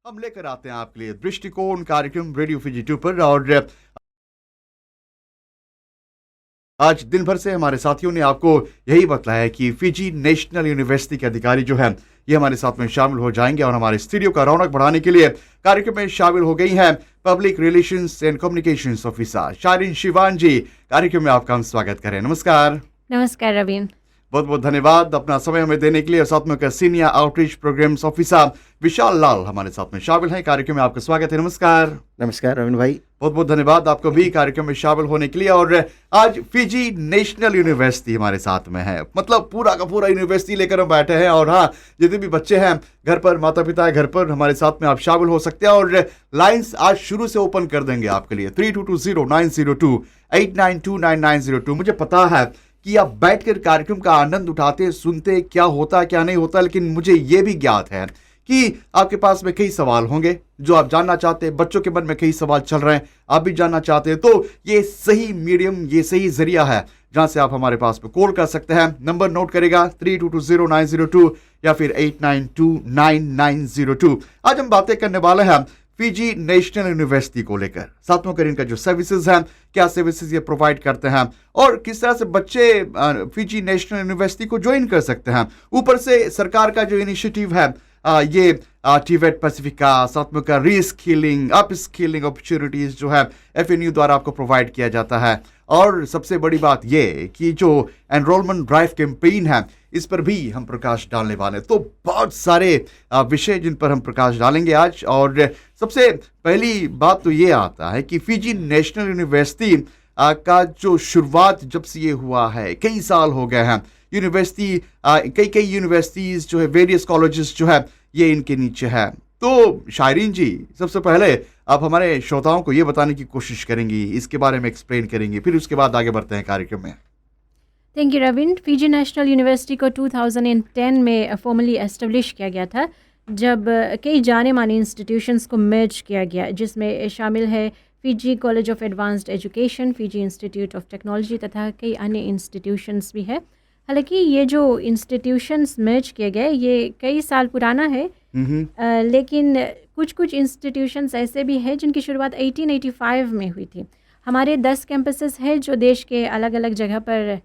हम लेकर आते हैं आपके लिए दृष्टिकोण कार्यक्रम रेडियो फिजी 2 पर। और आज दिन भर से हमारे साथियों ने आपको यही बतलाया कि फिजी नेशनल यूनिवर्सिटी के अधिकारी जो है ये हमारे साथ में शामिल हो जाएंगे और हमारे स्टूडियो का रौनक बढ़ाने के लिए कार्यक्रम में शामिल हो गई हैं public relations and communications officer Shareen Shivan ji. कार्यक्रम में आपका हम स्वागत करें। नमस्कार। नमस्कार रवीन, बहुत बहुत धन्यवाद अपना समय हमें देने के लिए। और साथ में senior outreach programmes officer Vishal लाल हमारे साथ में शामिल हैं। कार्यक्रम में आपका स्वागत है। नमस्कार। नमस्कार रवीन भाई, बहुत बहुत धन्यवाद आपको भी कार्यक्रम में शामिल होने के लिए। और आज फिजी नेशनल यूनिवर्सिटी हमारे साथ में है, मतलब पूरा का पूरा यूनिवर्सिटी लेकर हम बैठे हैं। और हाँ, जितने भी बच्चे हैं घर पर, माता पिता है घर पर, हमारे साथ में आप शामिल हो सकते हैं। और लाइंस आज शुरू से ओपन कर देंगे आपके लिए 3220-902-892-9902। मुझे पता है कि आप बैठकर कार्यक्रम का आनंद उठाते, सुनते, क्या होता है क्या नहीं होता, लेकिन मुझे ये भी ज्ञात है कि आपके पास में कई सवाल होंगे जो आप जानना चाहते हैं। बच्चों के मन में कई सवाल चल रहे हैं, आप भी जानना चाहते हैं। तो ये सही मीडियम, ये सही जरिया है जहां से आप हमारे पास में कॉल कर सकते हैं। नंबर नोट करेगा 3220-902 या फिर 892-9902। आज हम बातें करने वाले हैं फिजी नेशनल यूनिवर्सिटी को लेकर, साथ में इनका जो सर्विसेज हैं, क्या सर्विसेज ये प्रोवाइड करते हैं और किस तरह से बच्चे फिजी नेशनल यूनिवर्सिटी को ज्वाइन कर सकते हैं। ऊपर से सरकार का जो इनिशिएटिव है ये टीवेट पैसिफिका, साथ में का रीस्किलिंग, अप स्किलिंग अपॉर्चुनिटीज जो है FNU द्वारा आपको प्रोवाइड किया जाता है। और सबसे बड़ी बात ये कि जो एनरोलमेंट ड्राइव कैंपेन है इस पर भी हम प्रकाश डालने वाले हैं। तो बहुत सारे विषय जिन पर हम प्रकाश डालेंगे आज। और सबसे पहली बात तो ये आता है कि फिजी नेशनल यूनिवर्सिटी का जो शुरुआत जब से ये हुआ है, कई साल हो गए हैं। यूनिवर्सिटी कई यूनिवर्सिटीज जो है, वेरियस कॉलेजेस जो है ये इनके नीचे है। तो शायरीन जी, सबसे पहले आप हमारे श्रोताओं को ये बताने की कोशिश करेंगी, इसके बारे में एक्सप्लेन करेंगी, फिर उसके बाद आगे बढ़ते हैं कार्यक्रम में। Thank you Raveen. Fiji National University को 2010 में फॉर्मली एस्टेब्लिश किया गया था, जब कई जाने माने इंस्टीट्यूशंस को मर्ज किया गया, जिसमें शामिल है Fiji college of advanced education, Fiji institute of technology तथा कई अन्य इंस्टीट्यूशंस भी है। हालांकि ये जो इंस्टीट्यूशंस मर्ज किए गए ये कई साल पुराना है, लेकिन कुछ इंस्टीट्यूशंस ऐसे भी हैं जिनकी शुरुआत 1885 में हुई थी। हमारे 10 कैंपसेस हैं जो देश के अलग अलग जगह पर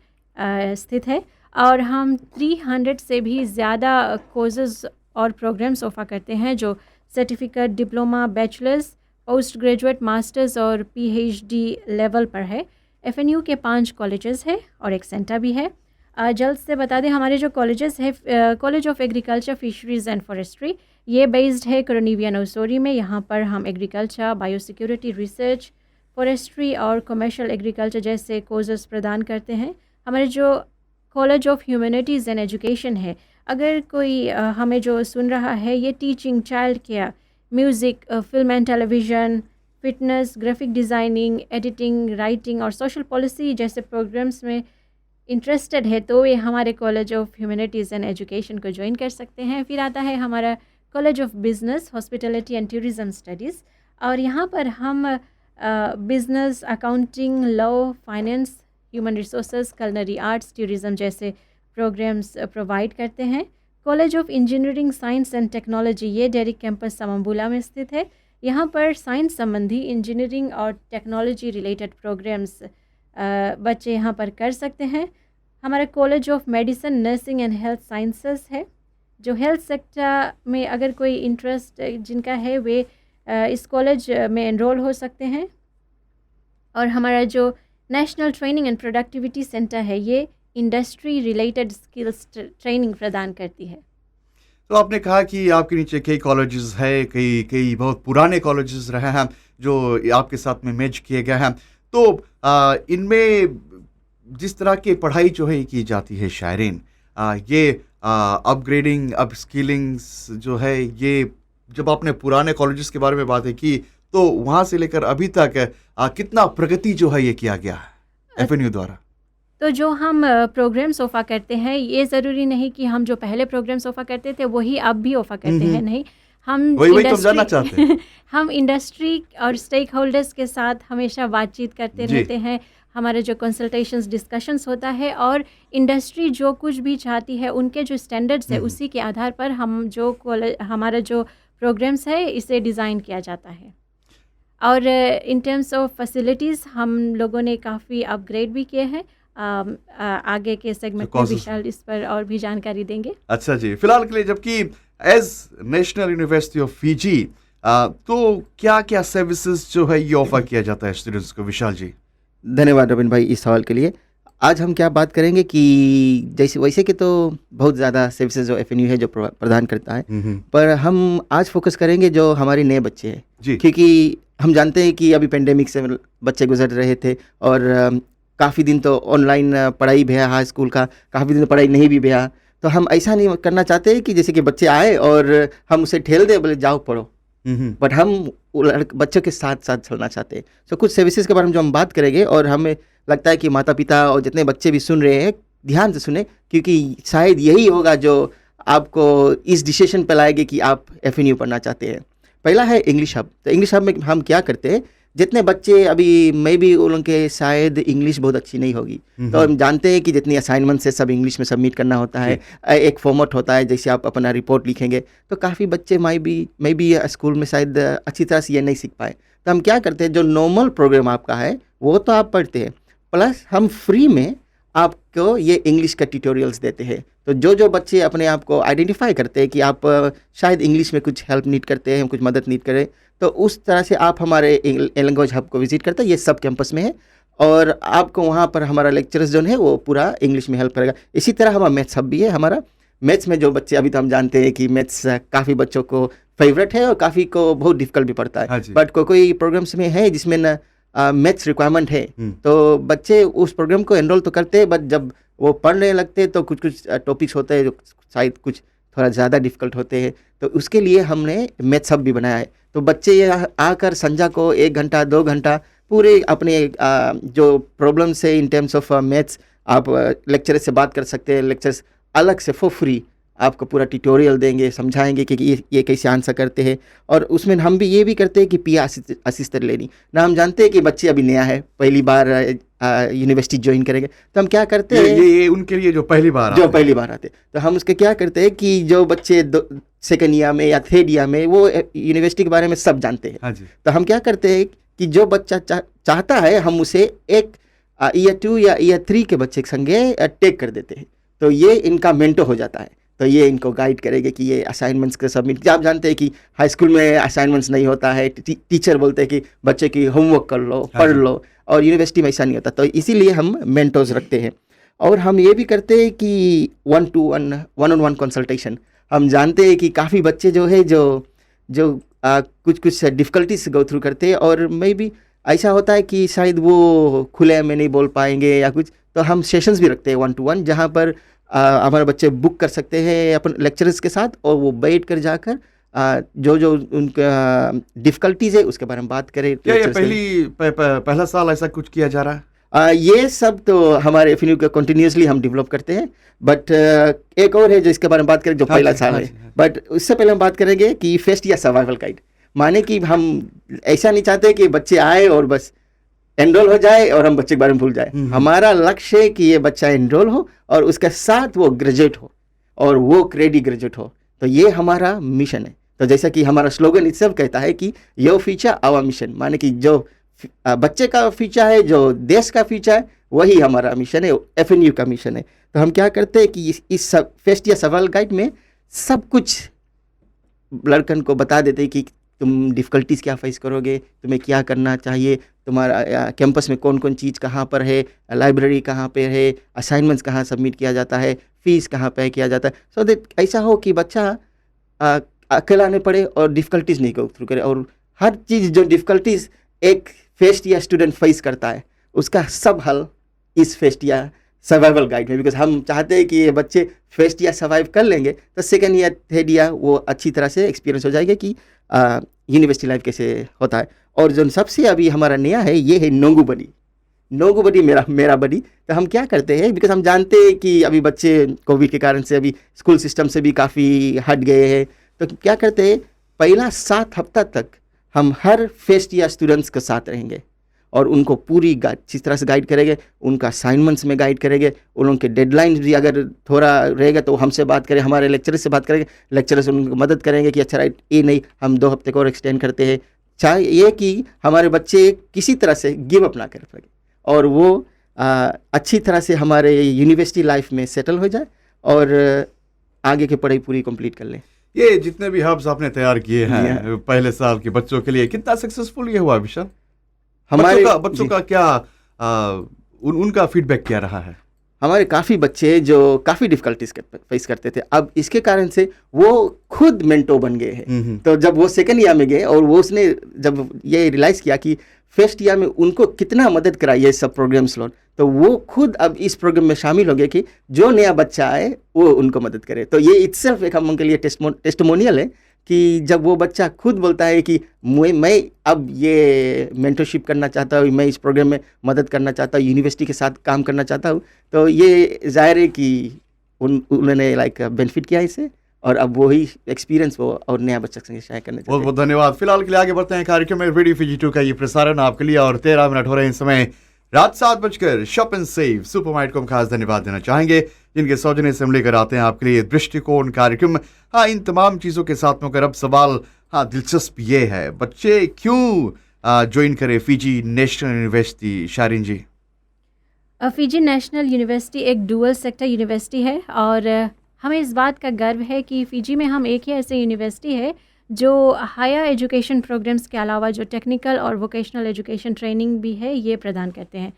स्थित है, और हम 300 से भी ज़्यादा कोर्सेज और प्रोग्राम्स ऑफर करते हैं जो certificate, diploma, bachelors, post graduate, masters और PhD लेवल पर है। FNU के 5 कॉलेजेस हैं और एक सेंटर भी है। जल्द से बता दें, हमारे जो कॉलेजेस है, college of agriculture, fisheries and forestry, ये बेस्ड है कोरोनिविया नौसोरी में। यहाँ पर हम एग्रीकल्चर, बायोसिक्योरिटी, रिसर्च, फॉरेस्ट्री और कमर्शियल एग्रीकल्चर जैसे कोर्सेज प्रदान करते हैं। हमारे जो college of humanities and education है, अगर कोई हमें जो सुन रहा है, ये teaching, child care, music, film and television, fitness, graphic designing, editing, writing और सोशल पॉलिसी जैसे प्रोग्राम्स में इंटरेस्टेड है तो ये हमारे college of humanities and education को ज्वाइन कर सकते हैं। फिर आता है हमारा college of business, hospitality and tourism studies, और यहाँ पर हम business, accounting, law, finance, human resources, culinary arts, tourism जैसे प्रोग्राम्स प्रोवाइड करते हैं। College of engineering, science and technology, ये डेरिक कैंपस समम्बुला में स्थित है। यहाँ पर साइंस संबंधी, इंजीनियरिंग और टेक्नोलॉजी रिलेटेड प्रोग्राम्स बच्चे यहाँ पर कर सकते हैं। हमारा college of medicine, nursing and health sciences है, जो हेल्थ सेक्टर में अगर कोई इंटरेस्ट जिनका है वे इस कॉलेज में एनरोल हो सकते हैं। और हमारा जो national training and productivity centre है, ये इंडस्ट्री रिलेटेड स्किल्स ट्रेनिंग प्रदान करती है। तो आपने कहा कि आपके नीचे कई कॉलेजेस है, कई बहुत पुराने कॉलेजेस रहे हैं जो आपके साथ में मैच किए गए हैं। तो इनमें जिस तरह की पढ़ाई जो है की जाती है शायरीन, ये अपग्रेडिंग, अप स्किलिंग्स जो है, ये जब आपने पुराने कॉलेजेस के बारे में बातें की तो वहाँ से लेकर अभी तक कितना प्रगति जो है ये किया गया है FNU द्वारा? तो जो हम प्रोग्राम्स ऑफर करते हैं, ये ज़रूरी नहीं कि हम जो पहले प्रोग्राम्स ऑफर करते थे वही अब भी ऑफर करते हैं, नहीं। हम वही तो जानना चाहते हैं। हम इंडस्ट्री और स्टेक होल्डर्स के साथ हमेशा बातचीत करते रहते हैं। हमारे जो कंसल्टेशंस, डिस्कशंस होता है, और इंडस्ट्री जो कुछ भी चाहती है, उनके जो स्टैंडर्ड्स है उसी के आधार पर हम जो हमारा जो प्रोग्राम्स है इसे डिज़ाइन किया जाता है। और इन टर्म्स ऑफ फैसिलिटीज़ हम लोगों ने काफ़ी अपग्रेड भी किए हैं। आगे के सेगमेंट में courses- विशाल इस पर और भी जानकारी देंगे। अच्छा जी, फिलहाल के लिए जबकि as National University of Fiji तो क्या क्या सर्विसेज जो है ये ऑफर किया जाता है स्टूडेंट्स को, विशाल जी? धन्यवाद रविन भाई इस सवाल के लिए। आज हम क्या बात करेंगे कि जैसे वैसे कि तो बहुत ज़्यादा सर्विसेज जो एफएनयू है जो प्रदान करता है, पर हम आज फोकस करेंगे जो हमारे नए बच्चे हैं जी। क्योंकि हम जानते हैं कि अभी पेंडेमिक से बच्चे गुजर रहे थे और काफ़ी दिन तो ऑनलाइन पढ़ाई भी है, हाई स्कूल का काफ़ी दिन पढ़ाई नहीं भी भैया। तो हम ऐसा नहीं करना चाहते कि जैसे कि बच्चे आए और हम उसे ठेल दे बोले जाओ पढ़ो, बट हम बच्चों के साथ साथ चलना चाहते हैं। तो कुछ सर्विसेज के बारे में जो हम बात करेंगे और हमें लगता है कि माता पिता और जितने बच्चे भी सुन रहे हैं ध्यान से सुने, क्योंकि शायद यही होगा जो आपको इस डिसीजन पे लाएगी कि आप एफएनयू पढ़ना चाहते हैं। पहला है इंग्लिश हब। तो इंग्लिश हब में हम क्या करते हैं, जितने बच्चे अभी मे भी उनके शायद इंग्लिश बहुत अच्छी नहीं होगी, तो हम जानते हैं कि जितनी असाइनमेंट्स है सब इंग्लिश में सबमिट करना होता है, एक फॉर्मेट होता है जैसे आप अपना रिपोर्ट लिखेंगे, तो काफ़ी बच्चे मे बी स्कूल में शायद अच्छी तरह से ये नहीं सीख पाए। तो हम क्या करते हैं, जो नॉर्मल प्रोग्राम आपका है वो तो आप पढ़ते हैं, प्लस हम फ्री में आपको ये इंग्लिश का ट्यूटोरियल्स देते हैं। तो जो बच्चे अपने आप को आइडेंटिफाई करते हैं कि आप शायद इंग्लिश में कुछ हेल्प नीड करते हैं, कुछ मदद नीड करें, तो उस तरह से आप हमारे लैंग्वेज हब को विजिट करते हैं। ये सब कैंपस में है और आपको वहाँ पर हमारा लेक्चरर्स जो है वो पूरा इंग्लिश में हेल्प करेगा। इसी तरह हमारा मैथ्स हब भी है। हमारा मैथ्स में जो बच्चे, अभी तो हम जानते हैं कि मैथ्स काफ़ी बच्चों को फेवरेट है और काफ़ी को बहुत डिफिकल्ट भी पड़ता है, बट कोई प्रोग्राम्स में है जिसमें न मैथ्स रिक्वायरमेंट है, तो बच्चे उस प्रोग्राम को एनरोल तो करते हैं, बट जब वो पढ़ने लगते हैं तो कुछ टॉपिक्स होते हैं जो शायद कुछ थोड़ा ज़्यादा डिफिकल्ट होते हैं, तो उसके लिए हमने मैथ्स हब भी बनाया है। तो बच्चे ये आकर संजा को 1 घंटा 2 घंटा पूरे अपने जो प्रॉब्लम्स है इन टर्म्स ऑफ मैथ्स, आप लेक्चरर से बात कर सकते हैं। लेक्चर्स अलग से फॉर फ्री आपको पूरा ट्यूटोरियल देंगे, समझाएंगे कि ये कैसे आंसर करते हैं। और उसमें हम भी ये भी करते हैं कि पीआर असिस्टेंट लेनी ना। हम जानते हैं कि बच्चे अभी नया है, पहली बार यूनिवर्सिटी ज्वाइन करेंगे, तो हम क्या करते हैं, ये उनके लिए जो पहली बार आते, तो हम उसके क्या करते हैं कि जो बच्चे सेकेंड ईयर में या थर्ड ईयर में वो यूनिवर्सिटी के बारे में सब जानते हैं, तो हम क्या करते हैं कि जो बच्चा चाहता है हम उसे एक ईयर 2 या ईयर 3 के बच्चे के संगे टेक कर देते हैं। तो ये इनका मेंटो हो जाता है, तो ये इनको गाइड करेंगे कि ये असाइनमेंट्स के सबमिट। आप जानते हैं कि हाई स्कूल में असाइनमेंट्स नहीं होता है, टीचर बोलते हैं कि बच्चे की होमवर्क कर लो, पढ़ लो, और यूनिवर्सिटी में ऐसा नहीं होता। तो इसीलिए हम मेंटोर्स रखते हैं। और हम ये भी करते हैं कि 1-to-1 कंसल्टेशन। हम जानते हैं कि काफ़ी बच्चे जो है जो कुछ डिफ़िकल्टीज गो थ्रू करते हैं, और मे भी ऐसा होता है कि शायद वो खुले में नहीं बोल पाएंगे या कुछ, तो हम सेशंस भी रखते हैं 1-to-1, जहाँ पर हमारे बच्चे बुक कर सकते हैं अपन लेक्चरर्स के साथ, और वो बैठ कर जाकर जो उनका डिफ़िकल्टीज है उसके बारे में बात करें। क्या ये पहला साल ऐसा कुछ किया जा रहा है? ये सब तो हमारे एफएनयू का कंटिन्यूसली हम डेवलप करते हैं, बट एक और है जो इसके बारे में बात करें जो पहला साल है। बट उससे पहले हम बात करेंगे कि फर्स्ट ईयर सर्वाइवल गाइड, माने कि हम ऐसा नहीं चाहते कि बच्चे आए और बस एनरोल हो जाए और हम बच्चे के बारे में भूल जाए। हमारा लक्ष्य है कि ये बच्चा एनरोल हो और उसके साथ वो ग्रेजुएट हो और वो क्रेडिट ग्रेजुएट हो। तो ये हमारा मिशन है। तो जैसा कि हमारा स्लोगन इस सब कहता है कि योर फ्यूचर आवर मिशन, माने कि जो बच्चे का फ्यूचर है, जो देश का फ्यूचर है, वही हमारा मिशन है, एफएनयू का मिशन है। तो हम क्या करते हैं कि इस फर्स्ट ईयर सर्वाइवल गाइड में सब कुछ लड़कन को बता देते हैं कि तुम डिफ़िकल्टीज़ क्या फेस करोगे, तुम्हें क्या करना चाहिए, तुम्हारा कैंपस में कौन कौन चीज़ कहाँ पर है, लाइब्रेरी कहाँ पे है, असाइनमेंट्स कहाँ सबमिट किया जाता है, फ़ीस कहाँ पे किया जाता है, सो दैट ऐसा हो कि बच्चा अकेला नहीं पड़े और डिफ़िकल्टीज़ नहीं गो थ्रू करे। और हर चीज़ जो डिफ़िकल्टीज़ एक फर्स्ट ईयर स्टूडेंट फेस करता है उसका सब हल इस फर्स्ट ईयर सर्वाइवल गाइड में, बिकॉज हम चाहते हैं कि ये बच्चे फर्स्ट ईयर सर्वाइव कर लेंगे तो सेकेंड ईयर थर्ड ईयर वो अच्छी तरह से एक्सपीरियंस हो जाएगा कि यूनिवर्सिटी लाइफ कैसे होता है। और जो सबसे अभी हमारा नया है ये है नोंगू बडी, मेरा बडी। तो हम क्या करते हैं, बिकॉज हम जानते हैं कि अभी बच्चे कोविड के कारण से अभी स्कूल सिस्टम से भी काफ़ी हट गए हैं, तो क्या करते हैं पहला 7 हफ्ता तक हम हर फर्स्ट ईयर स्टूडेंट्स के साथ रहेंगे और उनको पूरी जिस तरह से गाइड करेंगे, उनका असाइनमेंट्स में गाइड करेंगे, उन लोगों के डेडलाइंस भी अगर थोड़ा रहेगा तो हमसे बात करें, हमारे लेक्चरर से बात करेंगे, लेक्चरर से उनको मदद करेंगे कि अच्छा राइट ये नहीं, हम 2 हफ्ते को और एक्सटेंड करते हैं, चाहे ये कि हमारे बच्चे किसी तरह से गिव अप ना कर पाए और वो अच्छी तरह से हमारे यूनिवर्सिटी लाइफ में सेटल हो जाए और आगे की पढ़ाई पूरी कंप्लीट कर लें। ये जितने भी हब्स आपने तैयार किए हैं पहले साल के बच्चों के लिए, कितना सक्सेसफुल ये हुआ विशाल? हमारे बच्चों का क्या उनका फीडबैक क्या रहा है? हमारे काफ़ी बच्चे जो काफ़ी डिफ़िकल्टीज फेस करते थे, अब इसके कारण से वो खुद मेंटो बन गए हैं। तो जब वो सेकेंड ईयर में गए और वो उसने जब ये रियलाइज़ किया कि फर्स्ट ईयर में उनको कितना मदद करा ये सब प्रोग्राम्स लोन, तो वो खुद अब इस प्रोग्राम में शामिल हो गए कि जो नया बच्चा आए वो उनको मदद करे। तो ये इटसेल्फ एक हम उनके लिए टेस्टिमोनियल है कि जब वो बच्चा खुद बोलता है कि मैं अब ये मेंटरशिप करना चाहता हूँ, मैं इस प्रोग्राम में मदद करना चाहता हूँ, यूनिवर्सिटी के साथ काम करना चाहता हूँ, तो ये जाहिर है कि उन्होंने लाइक बेनिफिट किया इससे और अब वही एक्सपीरियंस वो और नया बच्चा संग शेयर करना चाहते हैं। बहुत बहुत धन्यवाद। फिलहाल के लिए आगे बढ़ते हैं कार्यक्रम में। रेडियो फीजी 2 का ये प्रसारण आपके लिए और 13 मिनट हो रहे हैं इस समय रात 7 शॉप एंड सेव सुपरमार्केट को हम खास धन्यवाद देना चाहेंगे जिनके सौजन्य से हम लेकर आते हैं आपके लिए दृष्टिकोण कार्यक्रम। हाँ, इन तमाम चीज़ों के साथ में अब सवाल दिलचस्प ये है, बच्चे क्यों ज्वाइन करें फीजी नेशनल यूनिवर्सिटी? शारीन जी। फीजी नेशनल यूनिवर्सिटी एक डुअल सेक्टर यूनिवर्सिटी है और हमें इस बात का गर्व है कि फ़िजी में हम एक ही ऐसे यूनिवर्सिटी है जो हायर एजुकेशन प्रोग्राम्स के अलावा जो टेक्निकल और वोकेशनल एजुकेशन ट्रेनिंग भी है ये प्रदान करते हैं।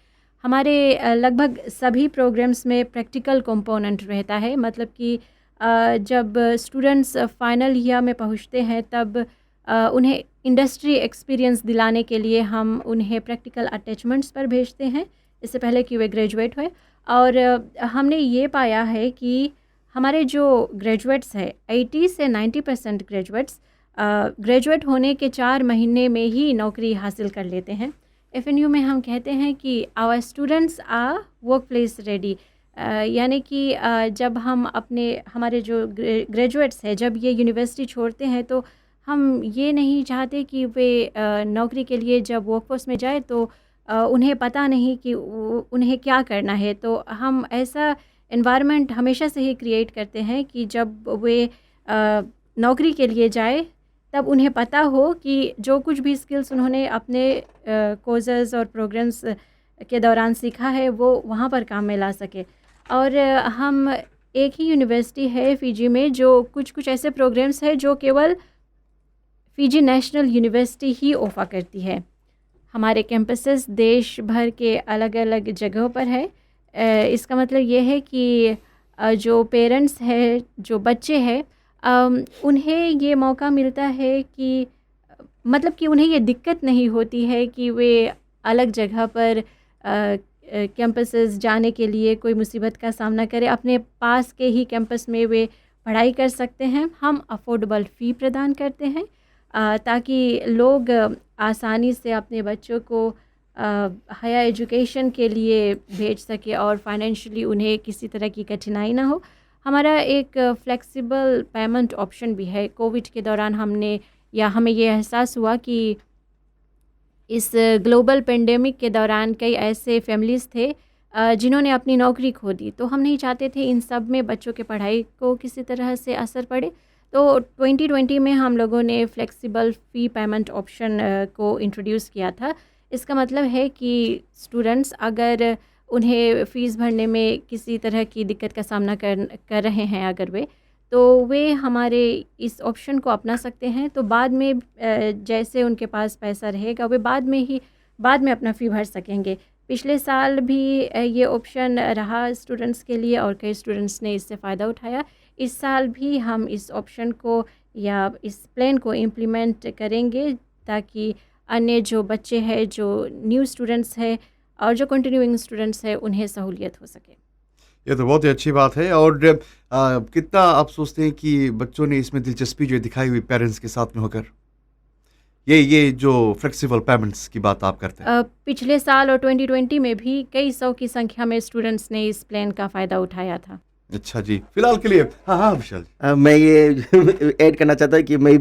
हमारे लगभग सभी प्रोग्राम्स में प्रैक्टिकल कंपोनेंट रहता है, मतलब कि जब स्टूडेंट्स फाइनल ईयर में पहुंचते हैं तब उन्हें इंडस्ट्री एक्सपीरियंस दिलाने के लिए हम उन्हें प्रैक्टिकल अटैचमेंट्स पर भेजते हैं इससे पहले कि वे ग्रेजुएट हुए। और हमने ये पाया है कि हमारे जो ग्रेजुएट्स हैं 80 से 90% ग्रेजुएट होने के 4 महीने में ही नौकरी हासिल कर लेते हैं। FNU में हम कहते हैं कि our students are work place ready, यानी कि जब हम हमारे जो ग्रेजुएट्स हैं जब ये यूनिवर्सिटी छोड़ते हैं तो हम ये नहीं चाहते कि वे नौकरी के लिए जब वर्कफोर्स में जाए तो उन्हें पता नहीं कि उन्हें क्या करना है। तो हम ऐसा एनवायरनमेंट हमेशा से ही क्रिएट करते हैं कि जब वे नौकरी के लिए जाए तब उन्हें पता हो कि जो कुछ भी स्किल्स उन्होंने अपने कोर्सेज और प्रोग्राम्स के दौरान सीखा है वो वहाँ पर काम में ला सके। और हम एक ही यूनिवर्सिटी है फ़िजी में जो कुछ ऐसे प्रोग्राम्स है जो केवल फ़िजी नेशनल यूनिवर्सिटी ही ऑफ़र करती है। हमारे कैंपसेस देश भर के अलग अलग जगहों पर है। इसका मतलब ये है कि जो पेरेंट्स हैं, जो बच्चे हैं, उन्हें ये मौका मिलता है कि मतलब कि उन्हें ये दिक्कत नहीं होती है कि वे अलग जगह पर कैंपसेस जाने के लिए कोई मुसीबत का सामना करें। अपने पास के ही कैंपस में वे पढ़ाई कर सकते हैं। हम अफोर्डेबल फ़ी प्रदान करते हैं ताकि लोग आसानी से अपने बच्चों को हायर एजुकेशन के लिए भेज सके और फाइनेंशियली उन्हें किसी तरह की कठिनाई ना हो। हमारा एक फ्लेक्सिबल पेमेंट ऑप्शन भी है। कोविड के दौरान हमें ये एहसास हुआ कि इस ग्लोबल पेंडेमिक के दौरान कई ऐसे फैमिलीज़ थे जिन्होंने अपनी नौकरी खो दी, तो हम नहीं चाहते थे इन सब में बच्चों के पढ़ाई को किसी तरह से असर पड़े। तो 2020 में हम लोगों ने फ्लेक्सिबल फ़ी पेमेंट ऑप्शन को इंट्रोड्यूस किया था। इसका मतलब है कि स्टूडेंट्स अगर उन्हें फ़ीस भरने में किसी तरह की दिक्कत का सामना कर रहे हैं अगर तो वे हमारे इस ऑप्शन को अपना सकते हैं। तो बाद में जैसे उनके पास पैसा रहेगा वे बाद में अपना फ़ी भर सकेंगे। पिछले साल भी ये ऑप्शन रहा स्टूडेंट्स के लिए और कई स्टूडेंट्स ने इससे फ़ायदा उठाया। इस साल भी हम इस ऑप्शन को या इस प्लान को इम्प्लीमेंट करेंगे ताकि अन्य जो बच्चे हैं, जो न्यू स्टूडेंट्स हैं और जो कंटिन्यूइंग स्टूडेंट्स हैं उन्हें सहूलियत हो सके। ये तो बहुत ही अच्छी बात है। और कितना आप सोचते हैं कि बच्चों ने इसमें दिलचस्पी जो दिखाई हुई पेरेंट्स के साथ में होकर, ये जो फ्लेक्सिबल पेमेंट्स की बात आप करते हैं? पिछले साल और 2020 में भी कई सौ की संख्या में स्टूडेंट्स ने इस प्लान का फ़ायदा उठाया था। अच्छा जी, फिलहाल के लिए हाँ विशाल मैं ये ऐड करना चाहता हूँ कि मैं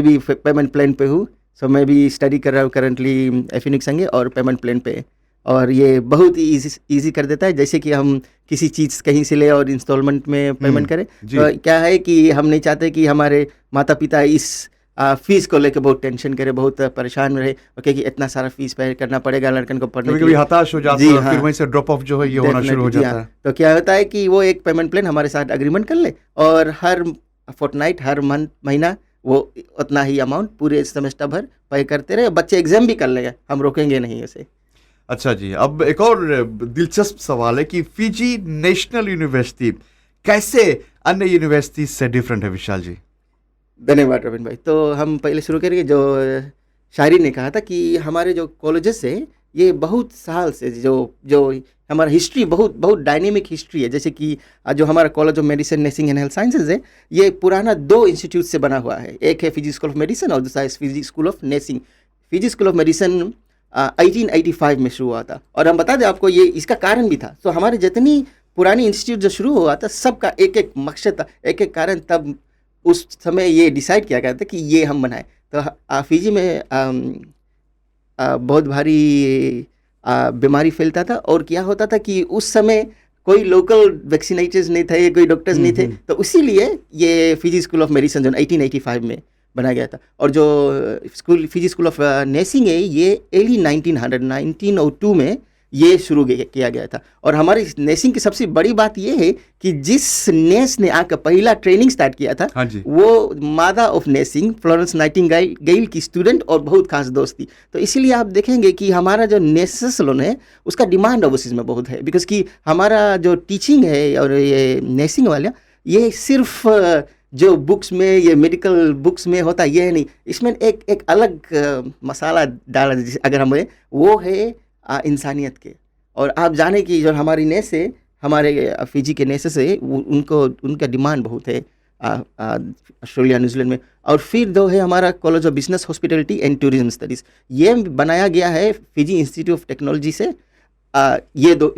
भी पेमेंट प्लान पे हूँ सो मैं भी स्टडी कर रहा हूँ करंटली एफिनिक्स संगे और पेमेंट प्लान पे, और ये बहुत ही ईजी कर देता है। जैसे कि हम किसी चीज़ कहीं से ले और इंस्टॉलमेंट में पेमेंट करें, जी। तो क्या है कि हम नहीं चाहते कि हमारे माता पिता इस फीस को लेकर बहुत टेंशन करे, बहुत परेशान रहे, ओके कि इतना सारा फीस पे करना पड़ेगा लड़कन को पढ़ने कभी के कभी लिए। हताश हो जाते जी हैं, हाँ। फिर वहीं से ड्रॉप ऑफ जो है ये होना शुरू हो Definitely, जी जाता हाँ। है। तो क्या होता है कि वो एक पेमेंट प्लान हमारे साथ एग्रीमेंट कर ले, और हर फोर्टनाइट, हर महीना वो उतना ही अमाउंट पूरे सेमेस्टर भर पे करते रहे। बच्चे एग्जाम भी कर लेंगे, हम रोकेंगे नहीं उसे। अच्छा जी, अब एक और दिलचस्प सवाल है कि फिजी नेशनल यूनिवर्सिटी कैसे अन्य यूनिवर्सिटी से डिफरेंट है विशाल जी? धन्यवाद रविन भाई। तो हम पहले शुरू करेंगे, जो शायरी ने कहा था कि हमारे जो कॉलेजेस है ये बहुत साल से जो हमारा हिस्ट्री बहुत डायनेमिक हिस्ट्री है। जैसे कि जो हमारा college of medicine, nursing and health sciences है, ये पुराना 2 इंस्टीट्यूट से बना हुआ है। एक है फिजी स्कूल ऑफ मेडिसिन और दूसरा है Fiji school of nursing. Fiji school of medicine 1885 में शुरू हुआ था, और हम बता दें आपको ये इसका कारण भी था। तो हमारे जितनी पुरानी इंस्टीट्यूट जो शुरू हुआ था, सबका एक एक मकसद था, एक एक कारण। तब उस समय ये डिसाइड किया गया था कि ये हम बनाएं। तो फिजी में बहुत भारी बीमारी फैलता था, और क्या होता था कि उस समय कोई लोकल वैक्सीनेटर्स नहीं थे, कोई डॉक्टर्स नहीं थे। तो इसीलिए ये फिजी स्कूल ऑफ मेडिसिन जो 1885 में बनाया गया था। और जो फिजी स्कूल ऑफ नर्सिंग है, ये अर्ली 1902 में ये शुरू किया गया था। और हमारी नर्सिंग की सबसे बड़ी बात ये है कि जिस नर्स ने आकर पहला ट्रेनिंग स्टार्ट किया था, हाँ जी। वो mother of nursing Florence Nightingale की स्टूडेंट और बहुत खास दोस्त थी। तो इसीलिए आप देखेंगे कि हमारा जो नर्सेस लोन है उसका डिमांड ओवरसीज में बहुत है, बिकॉज कि हमारा जो टीचिंग है और ये नर्सिंग वाला, ये सिर्फ जो बुक्स में, ये मेडिकल बुक्स में होता ये है नहीं, इसमें एक अलग मसाला डाला अगर हम बोले, वो है इंसानियत के। और आप जाने कि जो हमारी नेस है, हमारे फिजी के नेसेस है, उनका डिमांड बहुत है ऑस्ट्रेलिया, न्यूजीलैंड में। और फिर दो है हमारा college of business, hospitality and tourism studies. ये बनाया गया है फिजी इंस्टीट्यूट ऑफ टेक्नोलॉजी से। ये 2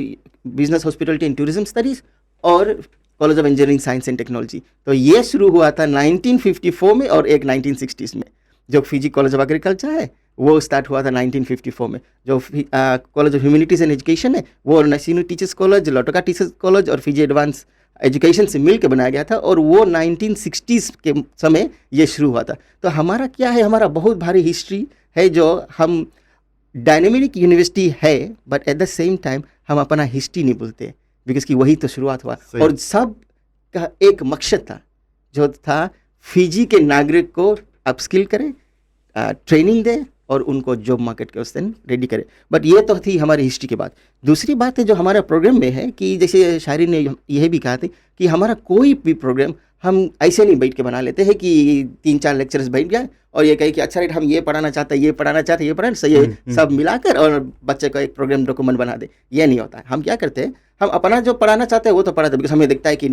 business, hospitality and tourism studies और college of engineering science and technology. तो ये शुरू हुआ था 1954 में, और एक 1960s में। जो फिजी कॉलेज ऑफ एग्रीकल्चर है वो स्टार्ट हुआ था 1954 में। जो college of humanities and education है, वो नसीनो टीचर्स कॉलेज, लोटोका टीचर्स कॉलेज और फिजी एडवांस एजुकेशन से मिल के बनाया गया था, और वो 1960s के समय ये शुरू हुआ था। तो हमारा क्या है, हमारा बहुत भारी हिस्ट्री है। जो हम डायनेमिक यूनिवर्सिटी है, but at the same time हम अपना हिस्ट्री नहीं भूलते, बिकॉज कि वही तो शुरुआत हुआ। और सब का एक मकसद था, जो था फिजी के नागरिक को अपस्किल करें, ट्रेनिंग दे और उनको जॉब मार्केट के उस दिन रेडी करे। बट ये तो थी हमारी हिस्ट्री की बात। दूसरी बात है जो हमारे प्रोग्राम में है कि जैसे शायरी ने यह भी कहा था कि हमारा कोई भी प्रोग्राम हम ऐसे नहीं बैठ के बना लेते हैं कि 3-4 लेक्चरर्स बैठ जाए और ये कहे कि अच्छा रेट हम ये पढ़ाना चाहते हैं, ये पढ़ाना चाहते हैं, ये पढ़ाना सही है, सब मिलाकर और बच्चे को एक प्रोग्राम डॉक्यूमेंट बना दे। ये नहीं होता है। हम क्या करते हैं, हम अपना जो पढ़ाना चाहते हैं वो तो पढ़ाते हैं, बिकॉज हमें दिखता है कि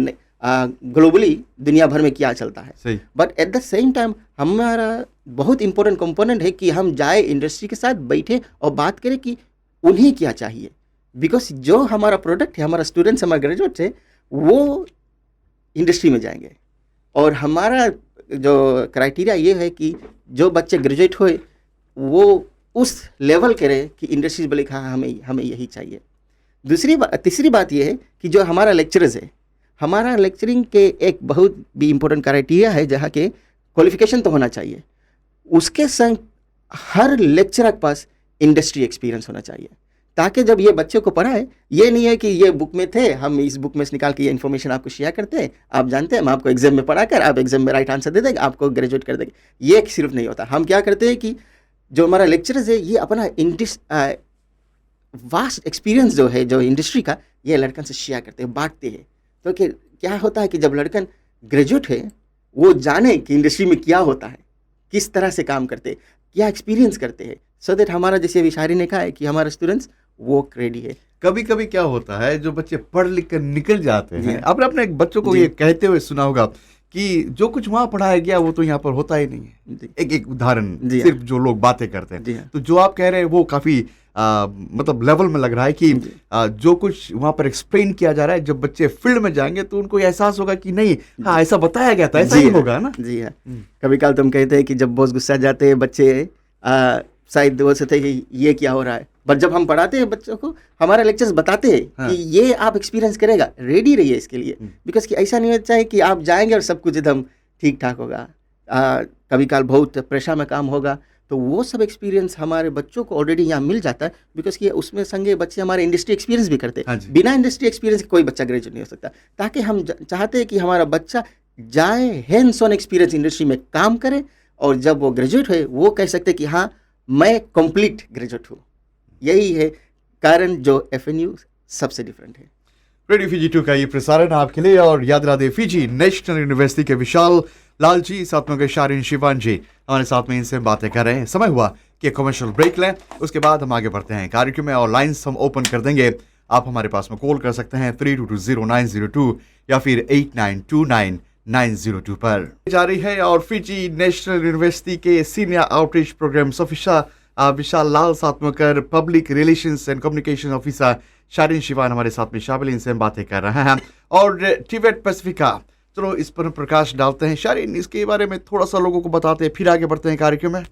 ग्लोबली दुनिया भर में क्या चलता है। But at the same time हमारा बहुत इंपॉर्टेंट कंपोनेंट है कि हम जाए इंडस्ट्री के साथ बैठे और बात करें कि उन्हें क्या चाहिए। बिकॉज जो हमारा प्रोडक्ट है, हमारा स्टूडेंट्स, हमारे ग्रेजुएट्स है, वो इंडस्ट्री में जाएंगे। और हमारा जो क्राइटेरिया ये है कि जो बच्चे ग्रेजुएट हुए वो उस लेवल करे कि इंडस्ट्रीज बोले हाँ हमें यही चाहिए। तीसरी बात ये है कि जो हमारा लेक्चरर्स है, हमारा लेक्चरिंग के एक बहुत भी इम्पोर्टेंट क्राइटेरिया है जहाँ के क्वालिफिकेशन तो होना चाहिए, उसके संग हर लेक्चरर के पास इंडस्ट्री एक्सपीरियंस होना चाहिए, ताकि जब ये बच्चों को पढ़ाए, ये नहीं है कि ये बुक में थे, हम इस बुक में से निकाल के ये इन्फॉर्मेशन आपको शेयर करते हैं, आप जानते हैं, हम आपको एग्जाम में पढ़ा कर आप एग्जाम में राइट आंसर दे देंगे, आपको ग्रेजुएट कर देंगे। ये सिर्फ नहीं होता। हम क्या करते हैं कि जो हमारा लेक्चरर्स है, ये अपना वास्ट एक्सपीरियंस जो है, जो इंडस्ट्री का, ये लड़कन से शेयर करते हैं, बांटते हैं। तो क्या होता है कि जब लड़कन ग्रेजुएट है, वो जाने कि इंडस्ट्री में क्या होता है, किस तरह से काम करते हैं, क्या एक्सपीरियंस करते हैं, सो दैट हमारा, जैसे अभी शायरी ने कहा है कि हमारे स्टूडेंट्स वो रेडी है। कभी कभी क्या होता है, जो बच्चे पढ़ लिख कर निकल जाते हैं, आपने अपने बच्चों को ये कहते हुए सुना होगा कि जो कुछ वहाँ पढ़ाया गया वो तो यहाँ पर होता ही नहीं है। एक उदाहरण, सिर्फ जो लोग बातें करते हैं। तो जो आप कह रहे हैं वो काफी मतलब लेवल में लग रहा है कि जो कुछ वहाँ पर एक्सप्लेन किया जा रहा है, जब बच्चे फील्ड में जाएंगे तो उनको एहसास होगा कि नहीं, हाँ ऐसा बताया गया था, ऐसा ही होगा ना। जी हाँ। कभी काल तुम कहते हैं कि जब बॉस गुस्सा जाते हैं, बच्चे शायद वो सोचते हैं कि ये क्या हो रहा है, बट जब हम पढ़ाते हैं बच्चों को, हमारा लेक्चर्स बताते हैं हाँ। कि ये आप एक्सपीरियंस करेगा, रेडी रहिए इसके लिए, बिकॉज कि ऐसा नहीं होना चाहिए कि आप जाएंगे और सब कुछ एकदम ठीक ठाक होगा। कभी काल बहुत प्रेशर में काम होगा, तो वो सब एक्सपीरियंस हमारे बच्चों को ऑलरेडी यहाँ मिल जाता है, बिकॉज कि उसमें संगे बच्चे हमारे इंडस्ट्री एक्सपीरियंस भी करते हाँ हैं। जी। बिना इंडस्ट्री एक्सपीरियंस के कोई बच्चा ग्रेजुएट नहीं हो सकता, ताकि हम चाहते हैं कि हमारा बच्चा जाए, हैंड्स ऑन एक्सपीरियंस इंडस्ट्री में काम करे, और जब वो ग्रेजुएट हुए वो कह सकते हैं कि हाँ मैं कंप्लीट ग्रेजुएट हूँ। यही है कारण जो FNU सबसे डिफरेंट है। रेडियो फीजी 2 का ये प्रसारण आपके लिए, और याद रहा दे फीजी नेशनल यूनिवर्सिटी के विशाल लाल जी, साथ में शारिन शिवान जी हमारे साथ में इनसे बातें कर रहे हैं। समय हुआ कि कमर्शियल ब्रेक लें, उसके बाद हम आगे बढ़ते हैं कार्यक्रम में, और लाइन्स हम ओपन कर देंगे। आप हमारे पास में कॉल कर सकते हैं 3220 या फिर 8929 पर जारी है। और फीजी नेशनल यूनिवर्सिटी के senior outreach programmes officer Vishal Lal, साथ में कर public relations and communication officer Shareen Shivan हमारे साथ में शामिल, इनसे हम बातें कर रहे हैं। और टिबेट पैसिफिका, चलो इस पर प्रकाश डालते हैं। शारिन, इसके बारे में थोड़ा सा लोगों को बताते हैं, फिर आगे बढ़ते हैं कार्यक्रम में।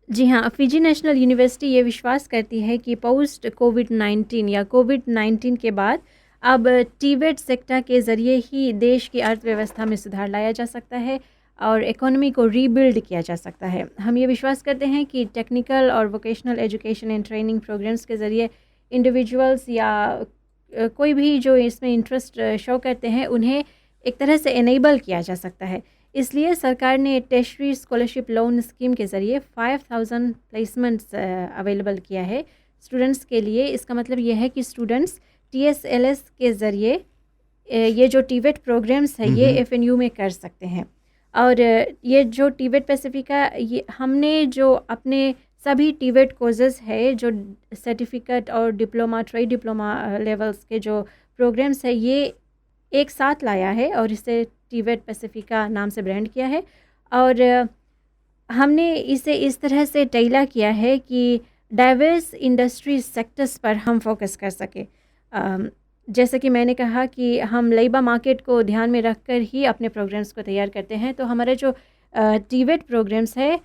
जी हाँ, फिजी नेशनल यूनिवर्सिटी ये विश्वास करती है कि पोस्ट कोविड-19 या कोविड-19 के बाद अब टिबेट सेक्टर के ज़रिए ही देश की अर्थव्यवस्था में सुधार लाया जा सकता है और इकोनॉमी को रीबिल्ड किया जा सकता है। हम ये विश्वास करते हैं कि टेक्निकल और vocational education and training programmes के ज़रिए इंडिविजुअल्स या कोई भी जो इसमें इंटरेस्ट शो करते हैं उन्हें एक तरह से इनेबल किया जा सकता है। इसलिए सरकार ने टेशरी स्कॉलरशिप लोन स्कीम के ज़रिए 5000 प्लेसमेंट्स अवेलेबल किया है स्टूडेंट्स के लिए। इसका मतलब यह है कि स्टूडेंट्स TSLS के ज़रिए ये जो टिबेट प्रोग्राम्स है ये FNU में कर सकते हैं। और ये जो टिबेट पैसिफिका, ये हमने जो अपने सभी टिबेट कोर्सेज है, जो सर्टिफिकेट और डिप्लोमा, ट्रेड डिप्लोमा लेवल्स के जो प्रोग्राम्स है, ये एक साथ लाया है और इसे टिबेट पैसिफिका नाम से ब्रांड किया है। और हमने इसे इस तरह से टैला किया है कि डाइवर्स इंडस्ट्री सेक्टर्स पर हम फोकस कर सके। जैसे कि मैंने कहा कि हम लेबर मार्केट को ध्यान में रखकर ही अपने प्रोग्राम्स को तैयार करते हैं, तो हमारे जो टिबेट प्रोग्राम्स है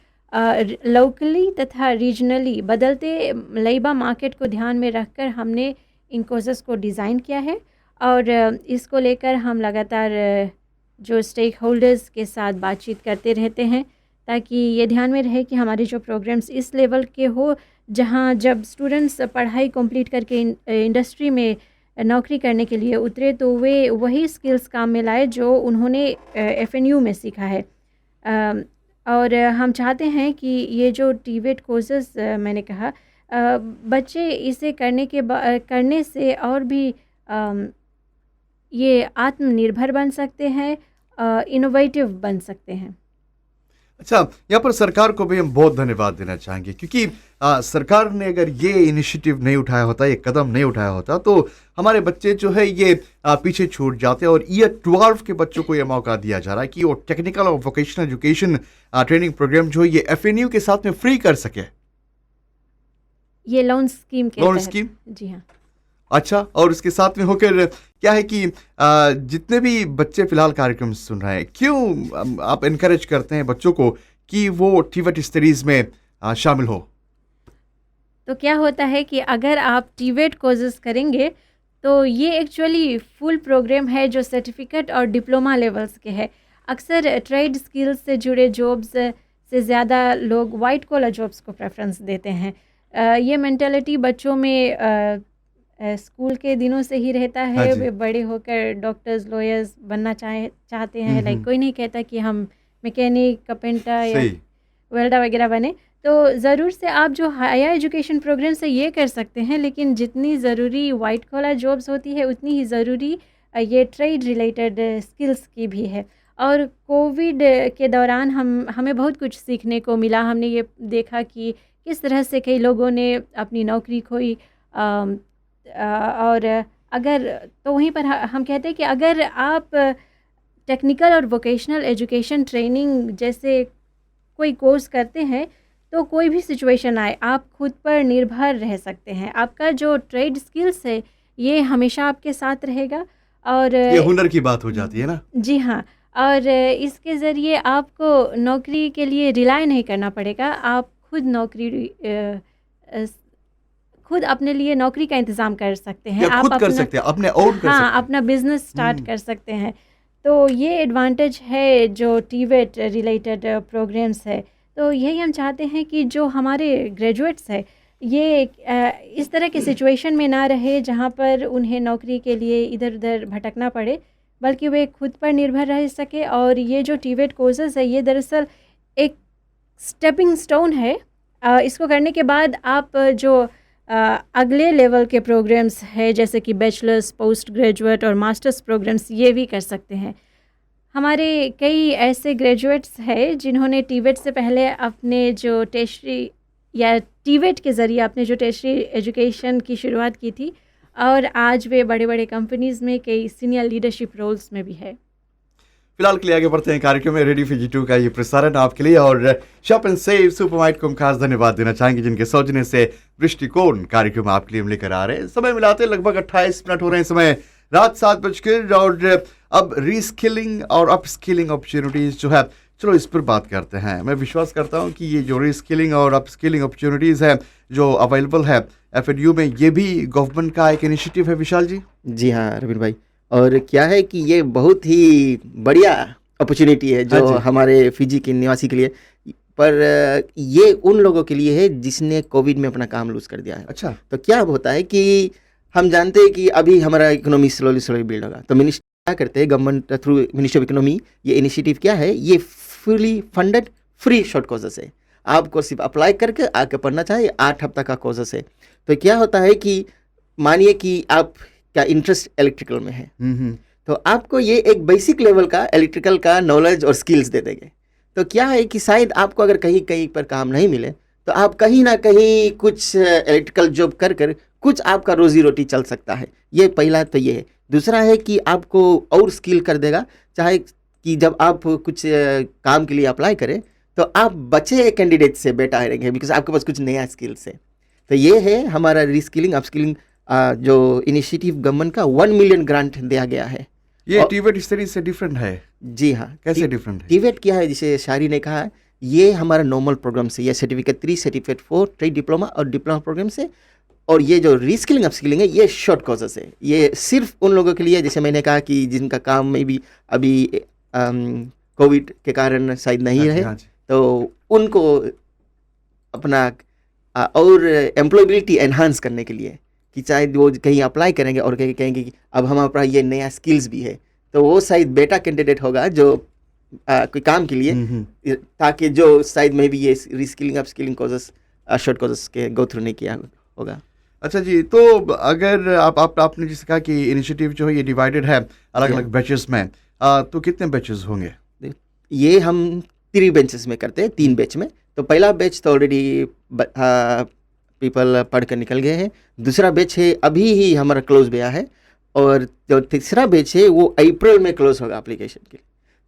लोकली तथा रीजनली बदलते लेबर मार्केट को ध्यान में रखकर हमने इन कोर्सेज़ को डिज़ाइन किया है। और इसको लेकर हम लगातार जो स्टेक होल्डर्स के साथ बातचीत करते रहते हैं, ताकि ये ध्यान में रहे कि हमारे जो प्रोग्राम्स इस लेवल के हो जहाँ जब स्टूडेंट्स पढ़ाई कंप्लीट करके इंडस्ट्री में नौकरी करने के लिए उतरे तो वे वही स्किल्स काम में लाए जो उन्होंने FNU में सीखा है। और हम चाहते हैं कि ये जो टिबेट कोर्सेस मैंने कहा, बच्चे इसे करने से और भी ये आत्मनिर्भर बन सकते हैं, इनोवेटिव बन सकते हैं। अच्छा, यहाँ पर सरकार को भी हम बहुत धन्यवाद देना चाहेंगे, क्योंकि सरकार ने अगर ये इनिशिएटिव नहीं उठाया होता, ये कदम नहीं उठाया होता, तो हमारे बच्चे जो है ये पीछे छूट जाते। और ईयर 12 के बच्चों को ये मौका दिया जा रहा है कि वो टेक्निकल और वोकेशनल एजुकेशन ट्रेनिंग प्रोग्राम जो है ये FNU के साथ में फ्री कर सके। ये लोन स्कीम के लोन तहत। स्कीम, जी हाँ। अच्छा, और इसके साथ में होकर क्या है कि जितने भी बच्चे फिलहाल कार्यक्रम सुन रहे हैं, क्यों आप इनकरेज करते हैं बच्चों को कि वो टिबेट स्टडीज में शामिल हो? तो क्या होता है कि अगर आप टिबेट कोर्सेज करेंगे तो ये एक्चुअली फुल प्रोग्राम है जो सर्टिफिकेट और डिप्लोमा लेवल्स के है। अक्सर ट्रेड स्किल्स से जुड़े जॉब्स से ज़्यादा लोग वाइट कॉलर जॉब्स को प्रेफरेंस देते हैं। ये मेंटालिटी बच्चों में स्कूल के दिनों से ही रहता हाँ है। जी। वे बड़े होकर डॉक्टर्स, लॉयर्स बनना चाहते हैं। लाइक कोई नहीं कहता कि हम मैकेनिक, कारपेंटर या सही। वेल्डर वगैरह बने। तो ज़रूर से आप जो हायर एजुकेशन प्रोग्राम से ये कर सकते हैं, लेकिन जितनी ज़रूरी वाइट कॉलर जॉब्स होती है उतनी ही ज़रूरी ये ट्रेड रिलेटेड स्किल्स की भी है। और कोविड के दौरान हमें बहुत कुछ सीखने को मिला। हमने ये देखा कि किस तरह से कई लोगों ने अपनी नौकरी खोई। और अगर तो वहीं पर हम कहते हैं कि अगर आप टेक्निकल और वोकेशनल एजुकेशन ट्रेनिंग जैसे कोई कोर्स करते हैं तो कोई भी सिचुएशन आए आप खुद पर निर्भर रह सकते हैं। आपका जो ट्रेड स्किल्स है ये हमेशा आपके साथ रहेगा। और ये हुनर की बात हो जाती है ना। जी हाँ, और इसके ज़रिए आपको नौकरी के लिए रिलाय नहीं करना पड़ेगा। आप खुद नौकरी खुद अपने लिए नौकरी का इंतज़ाम कर सकते हैं। या आप खुद कर अपना सकते हैं, अपने ओन कर हाँ, सकते हैं। अपना बिजनेस स्टार्ट कर सकते हैं। तो ये एडवांटेज है जो टीवेट रिलेटेड प्रोग्राम्स है। तो यही हम चाहते हैं कि जो हमारे ग्रेजुएट्स है ये इस तरह के सिचुएशन में ना रहे जहाँ पर उन्हें नौकरी के लिए इधर उधर भटकना पड़े, बल्कि वे खुद पर निर्भर रह सके। और ये जो टीवेट कोर्सेज है ये दरअसल एक स्टेपिंग स्टोन है। इसको करने के बाद आप जो अगले लेवल के प्रोग्राम्स है जैसे कि बैचलर्स, पोस्ट ग्रेजुएट और मास्टर्स प्रोग्राम्स ये भी कर सकते हैं। हमारे कई ऐसे ग्रेजुएट्स हैं जिन्होंने टीवेट से पहले अपने जो टेस्ट्री या टीवेट के ज़रिए अपने जो टेस्ट्री एजुकेशन की शुरुआत की थी और आज वे बड़े बड़े कंपनीज़ में कई सीनियर लीडरशिप रोल्स में भी है। फिलहाल के लिए आगे बढ़ते हैं कार्यक्रम में। रेडियो फीजी 2 का ये प्रसारण आपके लिए और शॉप एंड सेव सुपरमार्केट को हम खास धन्यवाद देना चाहेंगे जिनके सौजन्य से दृष्टिकोण कार्यक्रम आपके लिए हम लेकर आ रहे हैं। समय मिलाते लगभग 28 मिनट हो रहे हैं, समय रात 7 बजकर। और अब रीस्किलिंग और अपस्किलिंग अपॉर्चुनिटीज जो है, चलो इस पर बात करते हैं। मैं विश्वास करता हूँ कि ये जो रीस्किलिंग और अपस्किलिंग अपॉर्चुनिटीज है जो अवेलेबल है FNU में, ये भी गवर्नमेंट का एक इनिशिएटिव है। विशाल जी। जी हाँ रविंद्र भाई, और क्या है कि ये बहुत ही बढ़िया अपॉर्चुनिटी है जो हमारे फिजी के निवासी के लिए, पर ये उन लोगों के लिए है जिसने कोविड में अपना काम लूज कर दिया है। अच्छा। तो क्या होता है कि हम जानते हैं कि अभी हमारा इकोनॉमी स्लोली बिल्ड होगा, तो मिनिस्टर क्या करते हैं, government through ministry of economy ये इनिशिएटिव क्या है, ये fully funded free short courses है। आपको सिर्फ अप्लाई करके आके पढ़ना चाहिए, 8 हफ्ता का कोर्सेस है। तो क्या होता है कि मानिए कि आप क्या इंटरेस्ट इलेक्ट्रिकल में है, तो आपको ये एक बेसिक लेवल का इलेक्ट्रिकल का नॉलेज और स्किल्स दे देंगे। तो क्या है कि शायद आपको अगर कहीं कहीं पर काम नहीं मिले तो आप कहीं ना कहीं कुछ इलेक्ट्रिकल जॉब कर कर कुछ आपका रोजी रोटी चल सकता है। ये पहला तो ये है। दूसरा है कि आपको और स्किल कर देगा, चाहे कि जब आप कुछ काम के लिए अप्लाई करें तो आप बचे कैंडिडेट से बेटर रहेंगे, बिकॉज आपके पास कुछ नया स्किल्स है। तो ये है हमारा रीस्किलिंग अपस्किलिंग जो इनिशिएटिव गवर्नमेंट का 1 मिलियन ग्रांट दिया गया है। ये टीवेट इस तरीके से डिफरेंट है। जी हाँ। कैसे डिफरेंट है? टीवेट क्या है, जिसे शारी ने कहा, ये हमारा नॉर्मल प्रोग्राम से, ये सर्टिफिकेट 3, सर्टिफिकेट 4, ट्रेड डिप्लोमा और डिप्लोमा प्रोग्राम से। और ये जो रीस्किलिंग अपस्किलिंग है ये शॉर्ट कोर्सेस है। ये सिर्फ उन लोगों के लिए, जैसे मैंने कहा कि जिनका काम में भी अभी कोविड के कारण शायद नहीं रहे, तो उनको अपना और एम्प्लॉयबिलिटी एनहांस करने के लिए, कि शायद वो कहीं अप्लाई करेंगे और कहेंगे कि अब हमारे पास ये नया स्किल्स भी है, तो वो शायद बेटा कैंडिडेट होगा जो कोई काम के लिए, ताकि जो शायद में भी ये reskilling upskilling courses short courses के गो थ्रू नहीं किया होगा। अच्छा जी, तो अगर आपने जैसे कहा कि इनिशिएटिव जो है ये डिवाइडेड है अलग अलग बैचेस में, तो कितने बैचेस होंगे? ये हम 3 बेंचेस में करते हैं, 3 बैच में। तो पहला बैच तो ऑलरेडी पीपल पढ़ कर निकल गए हैं। दूसरा बैच है अभी ही हमारा क्लोज गया है, और जो तीसरा बैच है वो अप्रैल में क्लोज होगा एप्लीकेशन के लिए।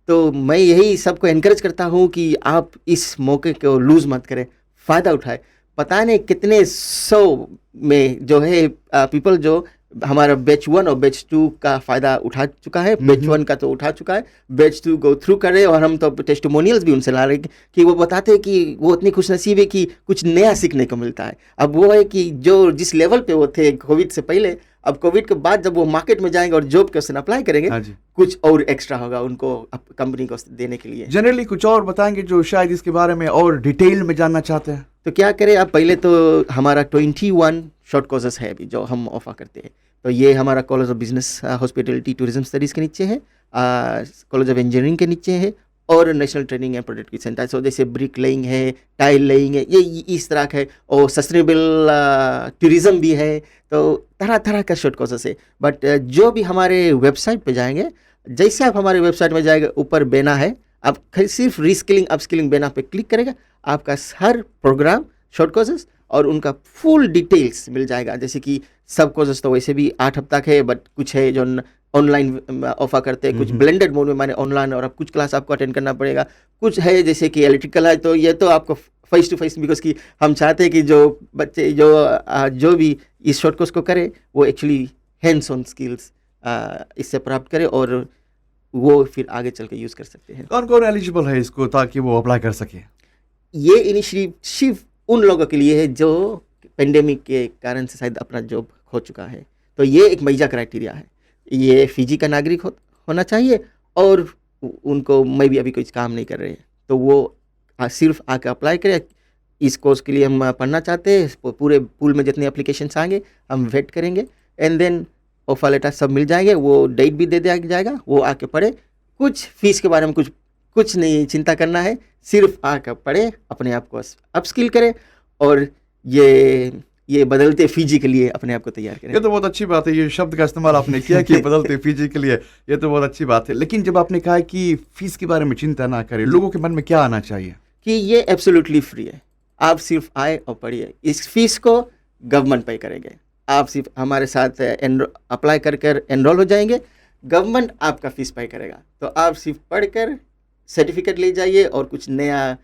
तो मैं यही सबको एनकरेज करता हूँ कि आप इस मौके को लूज मत करें, फ़ायदा उठाएं। पता नहीं कितने 100 में जो है पीपल जो हमारा बैच 1 और बैच 2 का फ़ायदा उठा चुका है। बैच 1 का तो उठा चुका है, बैच 2 गो थ्रू करे, और हम तो टेस्टिमोनियल्स भी उनसे ला रहे हैं कि वो बताते हैं कि वो इतनी खुशनसीब है कि कुछ नया सीखने को मिलता है। अब वो है कि जो जिस लेवल पे वो थे कोविड से पहले, अब कोविड के बाद जब वो मार्केट में जाएंगे और जॉब क्वेश्चन अप्लाई करेंगे, कुछ और एक्स्ट्रा होगा उनको कंपनी को देने के लिए। जनरली कुछ और बताएंगे जो शायद इसके बारे में और डिटेल में जानना चाहते हैं। तो क्या करें आप, पहले तो हमारा 21 शॉर्ट कोर्सेस है अभी जो हम ऑफर करते हैं। तो ये हमारा college of business hospitality tourism studies के नीचे है, कॉलेज ऑफ इंजीनियरिंग के नीचे है, और national training and product centre. So जैसे ब्रिक लेइंग है, टाइल लेइंग है, ये इस तरह का है, और सस्टेनेबल टूरिज्म भी है। तो तरह तरह का शॉर्ट कोर्सेस है। बट जो भी हमारे वेबसाइट पे जाएंगे, जैसे आप हमारे वेबसाइट में जाएंगे, ऊपर बैना है, आप सिर्फ रीस्किलिंग अपस्किलिंग बैना पे क्लिक करेगा, आपका हर प्रोग्राम शॉर्ट कोर्सेस और उनका फुल डिटेल्स मिल जाएगा। जैसे कि सब कोर्सेस तो वैसे भी 8 हफ्ता के है, बट कुछ है जो ऑनलाइन ऑफर करते हैं, कुछ ब्लेंडेड मोड में, माने ऑनलाइन और अब कुछ क्लास आपको अटेंड करना पड़ेगा। कुछ है जैसे कि इलेक्ट्रिकल है, तो ये तो आपको फेस टू फेस, बिकॉज कि हम चाहते हैं कि जो बच्चे जो भी इस शॉर्ट कोर्स को करे वो एक्चुअली हैंड्स ऑन स्किल्स इससे प्राप्त करे, और वो फिर आगे चल के यूज़ कर सकते हैं। कौन कौन एलिजिबल है इसको, ताकि वो अप्लाई कर सके? ये इनिशिएटिव उन लोगों के लिए है जो पेंडेमिक के कारण से शायद अपना जॉब खो चुका है। तो ये एक मेजर क्राइटेरिया है। ये फिजी का नागरिक होना चाहिए और उनको मैं भी अभी कुछ काम नहीं कर रहे हैं, तो वो सिर्फ आके अप्लाई करें। इस कोर्स के लिए हम पढ़ना चाहते हैं, पूरे पूल में जितने एप्लीकेशंस आएंगे हम वेट करेंगे एंड देन ऑफर लेटर सब मिल जाएंगे, वो डेट भी दे दिया जाएगा, वो आके पढ़े। कुछ फीस के बारे में कुछ नहीं चिंता करना है, सिर्फ आकर पढ़े, अपने आप को अपस्किल करें और ये बदलते फिजी के लिए अपने आप को तैयार करें। ये तो बहुत अच्छी बात है, ये शब्द का इस्तेमाल आपने किया कि बदलते फिजी के लिए, ये तो बहुत अच्छी बात है। लेकिन जब आपने कहा कि फीस के बारे में चिंता ना करें, लोगों के मन में क्या आना चाहिए? कि ये एब्सोल्युटली फ्री है, आप सिर्फ आए और पढ़िए। इस फीस को गवर्नमेंट पे करेंगे, आप सिर्फ हमारे साथ अप्लाई कर एनरोल हो जाएंगे, गवर्नमेंट आपका फीस पे करेगा। तो आप सिर्फ पढ़कर सर्टिफिकेट ले जाइए और कुछ नया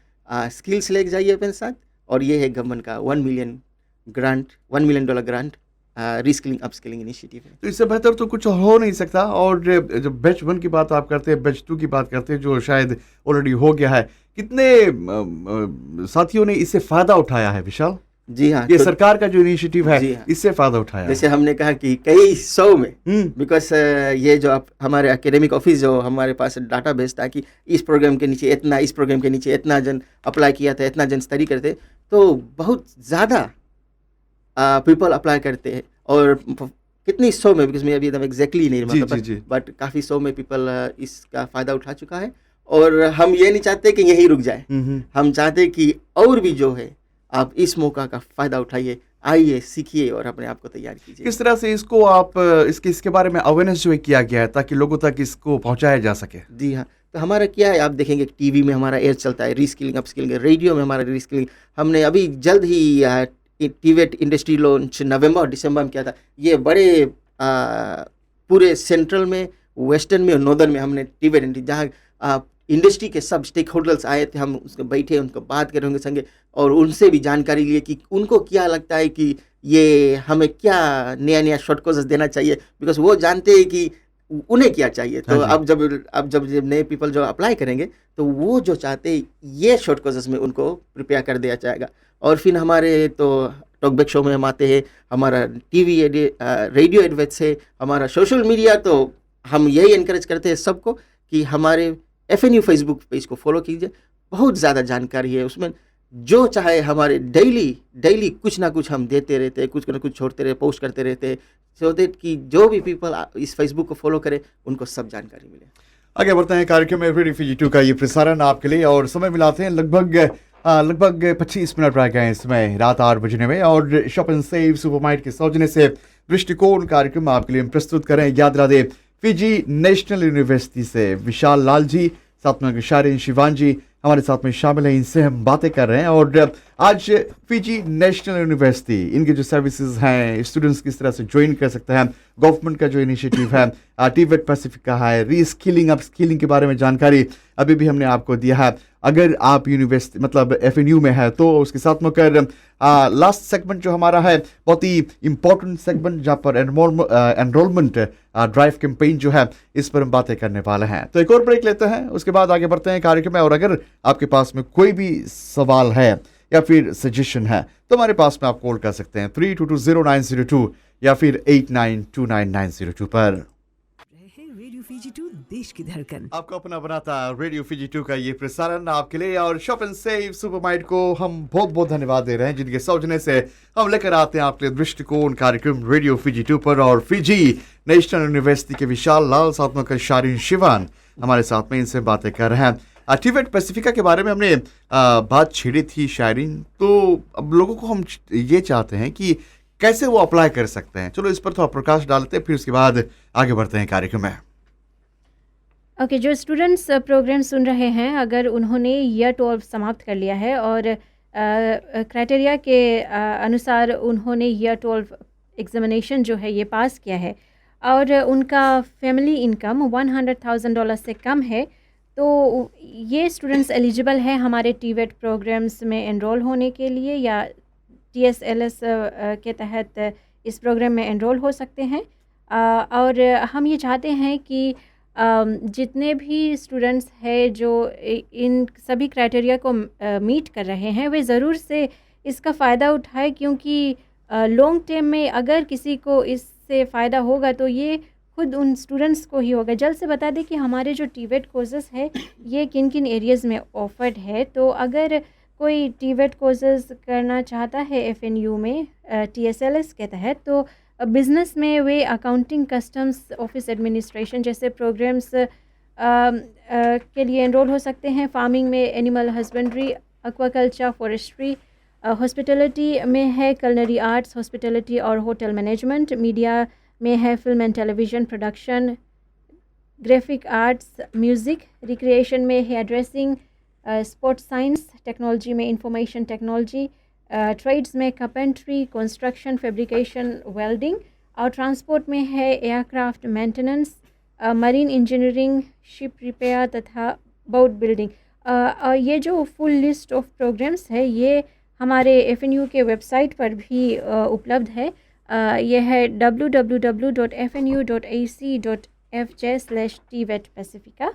स्किल्स ले जाइए अपने साथ। और ये है गवर्नमेंट का $1 million grant reskilling upskilling initiative है। तो इससे बेहतर तो कुछ हो नहीं सकता। और जब बैच 1 की बात आप करते हैं, बैच 2 की बात करते हैं जो शायद ऑलरेडी हो गया है, कितने साथियों ने इससे फायदा उठाया है विशाल? जी हाँ, ये सरकार का जो इनिशिएटिव है, जी हाँ, इससे फायदा उठाया जैसे हमने कहा कि कई 100 में, बिकॉज ये जो हमारे एकेडमिक ऑफिस जो हमारे पास डाटा बेस था कि इस प्रोग्राम के नीचे इतना, इस प्रोग्राम के नीचे इतना जन अप्लाई किया था, इतना जन स्टडी करते, तो बहुत ज़्यादा पीपल अप्लाई करते हैं। और कितनी 100 में, बिकॉज मैं अभी एकदम एग्जैक्टली नहीं मतलब, बट काफ़ी 100 में पीपल इसका फ़ायदा उठा चुका है। और हम ये नहीं चाहते कि यही रुक जाए, हम चाहते कि और भी जो है आप इस मौका का फ़ायदा उठाइए, आइए, सीखिए और अपने आप को तैयार कीजिए। किस तरह से इसको आप इसके बारे में अवेयरनेस जो है किया गया है ताकि लोगों तक इसको पहुंचाया जा सके? जी हाँ, तो हमारा क्या है, आप देखेंगे टीवी में हमारा एयर चलता है रीस्किलिंग अपस्किलिंग, रेडियो में हमारा रीस्किलिंग। हमने अभी जल्द ही टीवेट इंडस्ट्री लॉन्च नवंबर और दिसंबर में किया था। ये बड़े पूरे सेंट्रल में, वेस्टर्न में और नॉर्दर्न में हमने टीवेट इंडस्ट्री, जहाँ इंडस्ट्री के सब स्टेक होल्डर्स आए थे, हम उसको बैठे, उनको बात करें उनके संगे और उनसे भी जानकारी लिए कि उनको क्या लगता है कि ये हमें क्या नया शॉर्टकट्स देना चाहिए, बिकॉज वो जानते हैं कि उन्हें क्या चाहिए। तो अब जब नए पीपल जो अप्लाई करेंगे तो वो जो चाहते हैं ये शॉर्टकट्स में उनको प्रिपेयर कर दिया जाएगा। और फिर हमारे तो टॉकबैक शो में हम आते हैं, हमारा टीवी रेडियो एडवर्ट्स है, हमारा सोशल मीडिया, तो हम यही इनकरेज करते हैं सबको कि हमारे FNU फेसबुक पेज को फॉलो कीजिए। बहुत ज़्यादा जानकारी है उसमें, जो चाहे हमारे डेली कुछ ना कुछ हम देते रहते हैं, कुछ ना कुछ छोड़ते रहे, पोस्ट करते रहते हैं, सो दैट कि जो भी पीपल इस फेसबुक को फॉलो करे उनको सब जानकारी मिले। आगे बढ़ते हैं कार्यक्रम में। रेडियो फिजी 2 का ये प्रसारण आपके लिए, और समय मिलाते हैं लगभग 25 मिनट रह गए इसमें रात 8 बजने में। और शॉप एंड सेव सुपरमार्केट के सौजन्य से दृष्टिकोण कार्यक्रम आपके लिए हम प्रस्तुत करें। याद रहा दे, फिजी नेशनल यूनिवर्सिटी से विशाल लाल जी, साथ में शारिन शिवान जी हमारे साथ में शामिल हैं, इनसे हम बातें कर रहे हैं। और आज फिजी नेशनल यूनिवर्सिटी, इनके जो सर्विसेज हैं, स्टूडेंट्स किस तरह से ज्वाइन कर सकते हैं, गवर्नमेंट का जो इनिशिएटिव है, टीवेट पैसिफिक का है, रीस्किलिंग अपस्किलिंग के बारे में जानकारी अभी भी हमने आपको दिया है। अगर आप यूनिवर्सिटी मतलब FNU में है तो उसके साथ मिलकर लास्ट सेगमेंट जो हमारा है बहुत ही इंपॉर्टेंट सेगमेंट, जहाँ पर एनरोलमेंट ड्राइव कैंपेन जो है, इस पर हम बातें करने वाले हैं। तो एक और ब्रेक लेते हैं, उसके बाद आगे बढ़ते हैं कार्यक्रम में। और अगर आपके पास में कोई भी सवाल है या फिर सजेशन है तो हमारे पास में आप कॉल कर सकते हैं 32200902 या फिर 892990 पर। रेडियो फिजी 2 देश की धड़कन, आपका अपना बनाता रेडियो फिजी 2 का ये प्रसारण आपके लिए। और शॉप एंड सेव सुपरमार्केट को हम बहुत बहुत धन्यवाद दे रहे हैं, जिनके सौजन्य से हम लेकर आते हैं आपके लिए दृष्टिकोण कार्यक्रम रेडियो फिजी 2 पर। और फिजी नेशनल यूनिवर्सिटी के विशाल लाल, साथ में शारिन शिवान हमारे साथ में, इनसे बातें कर रहे हैं। टीवेट पैसिफिका के बारे में हमने बात छेड़ी थी शारिन, तो अब लोगों को हम ये चाहते हैं कि कैसे वो अप्लाई कर सकते हैं। चलो इस पर थोड़ा प्रकाश डालते हैं, फिर उसके बाद आगे बढ़ते हैं कार्यक्रम में। ओके, जो स्टूडेंट्स प्रोग्राम सुन रहे हैं, अगर उन्होंने ईयर 12 समाप्त कर लिया है और क्राइटेरिया के अनुसार उन्होंने ईयर 12 एग्जामिनेशन जो है ये पास किया है और उनका फैमिली इनकम $100,000 से कम है, तो ये स्टूडेंट्स एलिजिबल है हमारे टीवेट प्रोग्राम्स में एनरोल होने के लिए, या TSLS के तहत इस प्रोग्राम में एनरोल हो सकते हैं। और हम ये चाहते हैं कि जितने भी स्टूडेंट्स हैं जो इन सभी क्राइटेरिया को मीट कर रहे हैं, वे ज़रूर से इसका फ़ायदा उठाए, क्योंकि लॉन्ग टर्म में अगर किसी को इससे फ़ायदा होगा तो ये खुद उन स्टूडेंट्स को ही होगा। जल्द से बता दें कि हमारे जो टीवेट कोर्सेज़ है ये किन किन एरियाज़ में ऑफर्ड है। तो अगर कोई टीवेट कोर्सेज़ करना चाहता है एफएनयू में टीएसएलएस के तहत, तो बिज़नेस में वे अकाउंटिंग, कस्टम्स, ऑफिस एडमिनिस्ट्रेशन जैसे प्रोग्राम्स के लिए एनरोल हो सकते हैं। फार्मिंग में animal husbandry, aquaculture, forestry, hospitality में है कलनरी आर्ट्स, हॉस्पिटलिटी और होटल मैनेजमेंट। मीडिया में है film and television production, graphic arts, music. Recreation में hair dressing, sports science. Technology में इंफॉर्मेशन टेक्नोलॉजी। ट्रेड्स में कारपेंट्री, कंस्ट्रक्शन, फैब्रिकेशन, वेल्डिंग। और transport में है aircraft maintenance, marine engineering, ship repair तथा बोट बिल्डिंग। ये जो फुल लिस्ट ऑफ प्रोग्राम्स है ये हमारे एफएनयू के वेबसाइट पर भी उपलब्ध है। यह है www.fnu.ac.fj/TVET Pacifica।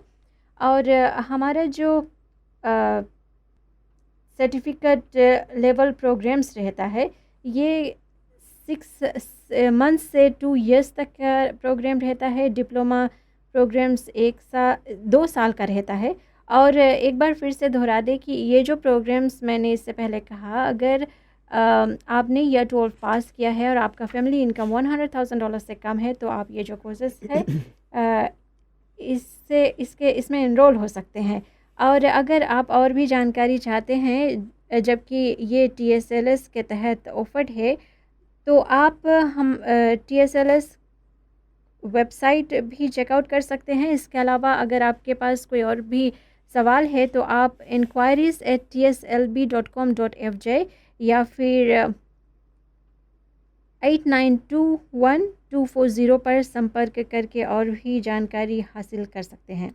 और हमारा जो सर्टिफिकेट लेवल प्रोग्राम्स रहता है ये 6 मंथ से 2 इयर्स तक का प्रोग्राम रहता है। डिप्लोमा प्रोग्राम्स 2 साल का रहता है। और एक बार फिर से दोहरा दें कि ये जो प्रोग्राम्स मैंने इससे पहले कहा, अगर आपने ईयर 12 पास किया है और आपका फैमिली इनकम $100,000 से कम है तो आप ये जो कोर्सेस है इसमें एनरोल हो सकते हैं। और अगर आप और भी जानकारी चाहते हैं, जबकि ये टीएसएलएस के तहत ऑफर्ड है, तो आप हम टीएसएलएस वेबसाइट भी चेकआउट कर सकते हैं। इसके अलावा अगर आपके पास कोई और भी सवाल है तो आप enquiries@tslb.com.fj या फिर 8921-240 पर संपर्क करके और भी जानकारी हासिल कर सकते हैं।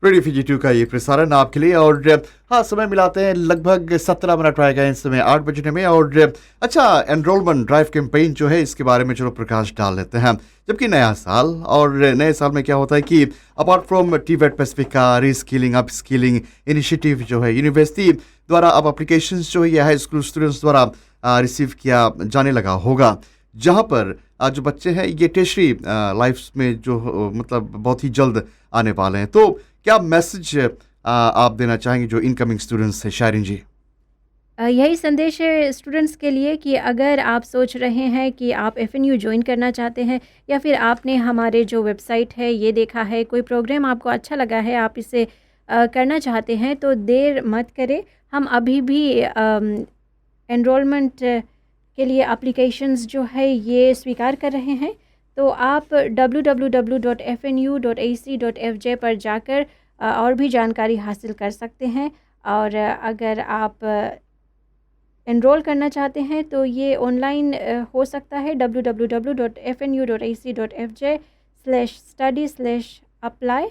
रेडियो फीजी 2 का ये प्रसारण आपके लिए। और हाँ, समय मिलाते हैं, लगभग 17 मिनट रह गए इस समय 8 बजने में। और अच्छा, एनरोलमेंट ड्राइव कैंपेन जो है इसके बारे में चलो प्रकाश डाल लेते हैं। जबकि नया साल, और नए साल में क्या होता है कि apart from TVET Pacifica reskilling up skilling initiative जो है यूनिवर्सिटी द्वारा अब एप्लीकेशंस जो है यह हाई स्कूल स्टूडेंट्स द्वारा रिसीव किया जाने लगा होगा, जहाँ पर जो बच्चे हैं ये टेशरी लाइफ में जो मतलब बहुत ही जल्द आने वाले हैं। तो क्या मैसेज आप देना चाहेंगे जो इनकमिंग स्टूडेंट्स हैं, शायरीन जी? यही संदेश है स्टूडेंट्स के लिए कि अगर आप सोच रहे हैं कि आप एफएनयू ज्वाइन करना चाहते हैं, या फिर आपने हमारे जो वेबसाइट है ये देखा है, कोई प्रोग्राम आपको अच्छा लगा है, आप इसे करना चाहते हैं, तो देर मत करें। हम अभी भी एनरोलमेंट के लिए एप्लीकेशंस जो है ये स्वीकार कर रहे हैं। तो आप www.fnu.ac.fj पर जाकर और भी जानकारी हासिल कर सकते हैं। और अगर आप एनरोल करना चाहते हैं तो ये ऑनलाइन हो सकता है। www.fnu.ac.fj/study/apply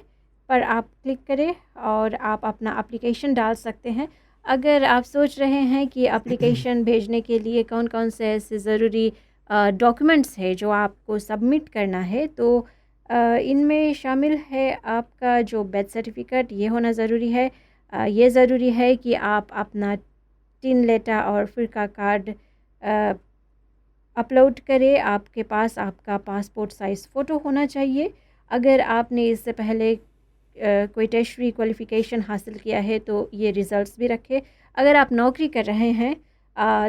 पर आप क्लिक करें और आप अपना एप्लीकेशन डाल सकते हैं। अगर आप सोच रहे हैं कि एप्लीकेशन भेजने के लिए कौन कौन से ऐसे ज़रूरी डॉक्यूमेंट्स है जो आपको सबमिट करना है, तो इनमें शामिल है आपका जो बर्थ सर्टिफिकेट, ये होना ज़रूरी है। ये ज़रूरी है कि आप अपना टिन लेटर और फिर का कार्ड अपलोड करें। आपके पास आपका पासपोर्ट साइज़ फ़ोटो होना चाहिए। अगर आपने इससे पहले कोई टेशरी क्वालिफ़िकेशन हासिल किया है तो ये रिज़ल्ट्स भी रखें। अगर आप नौकरी कर रहे हैं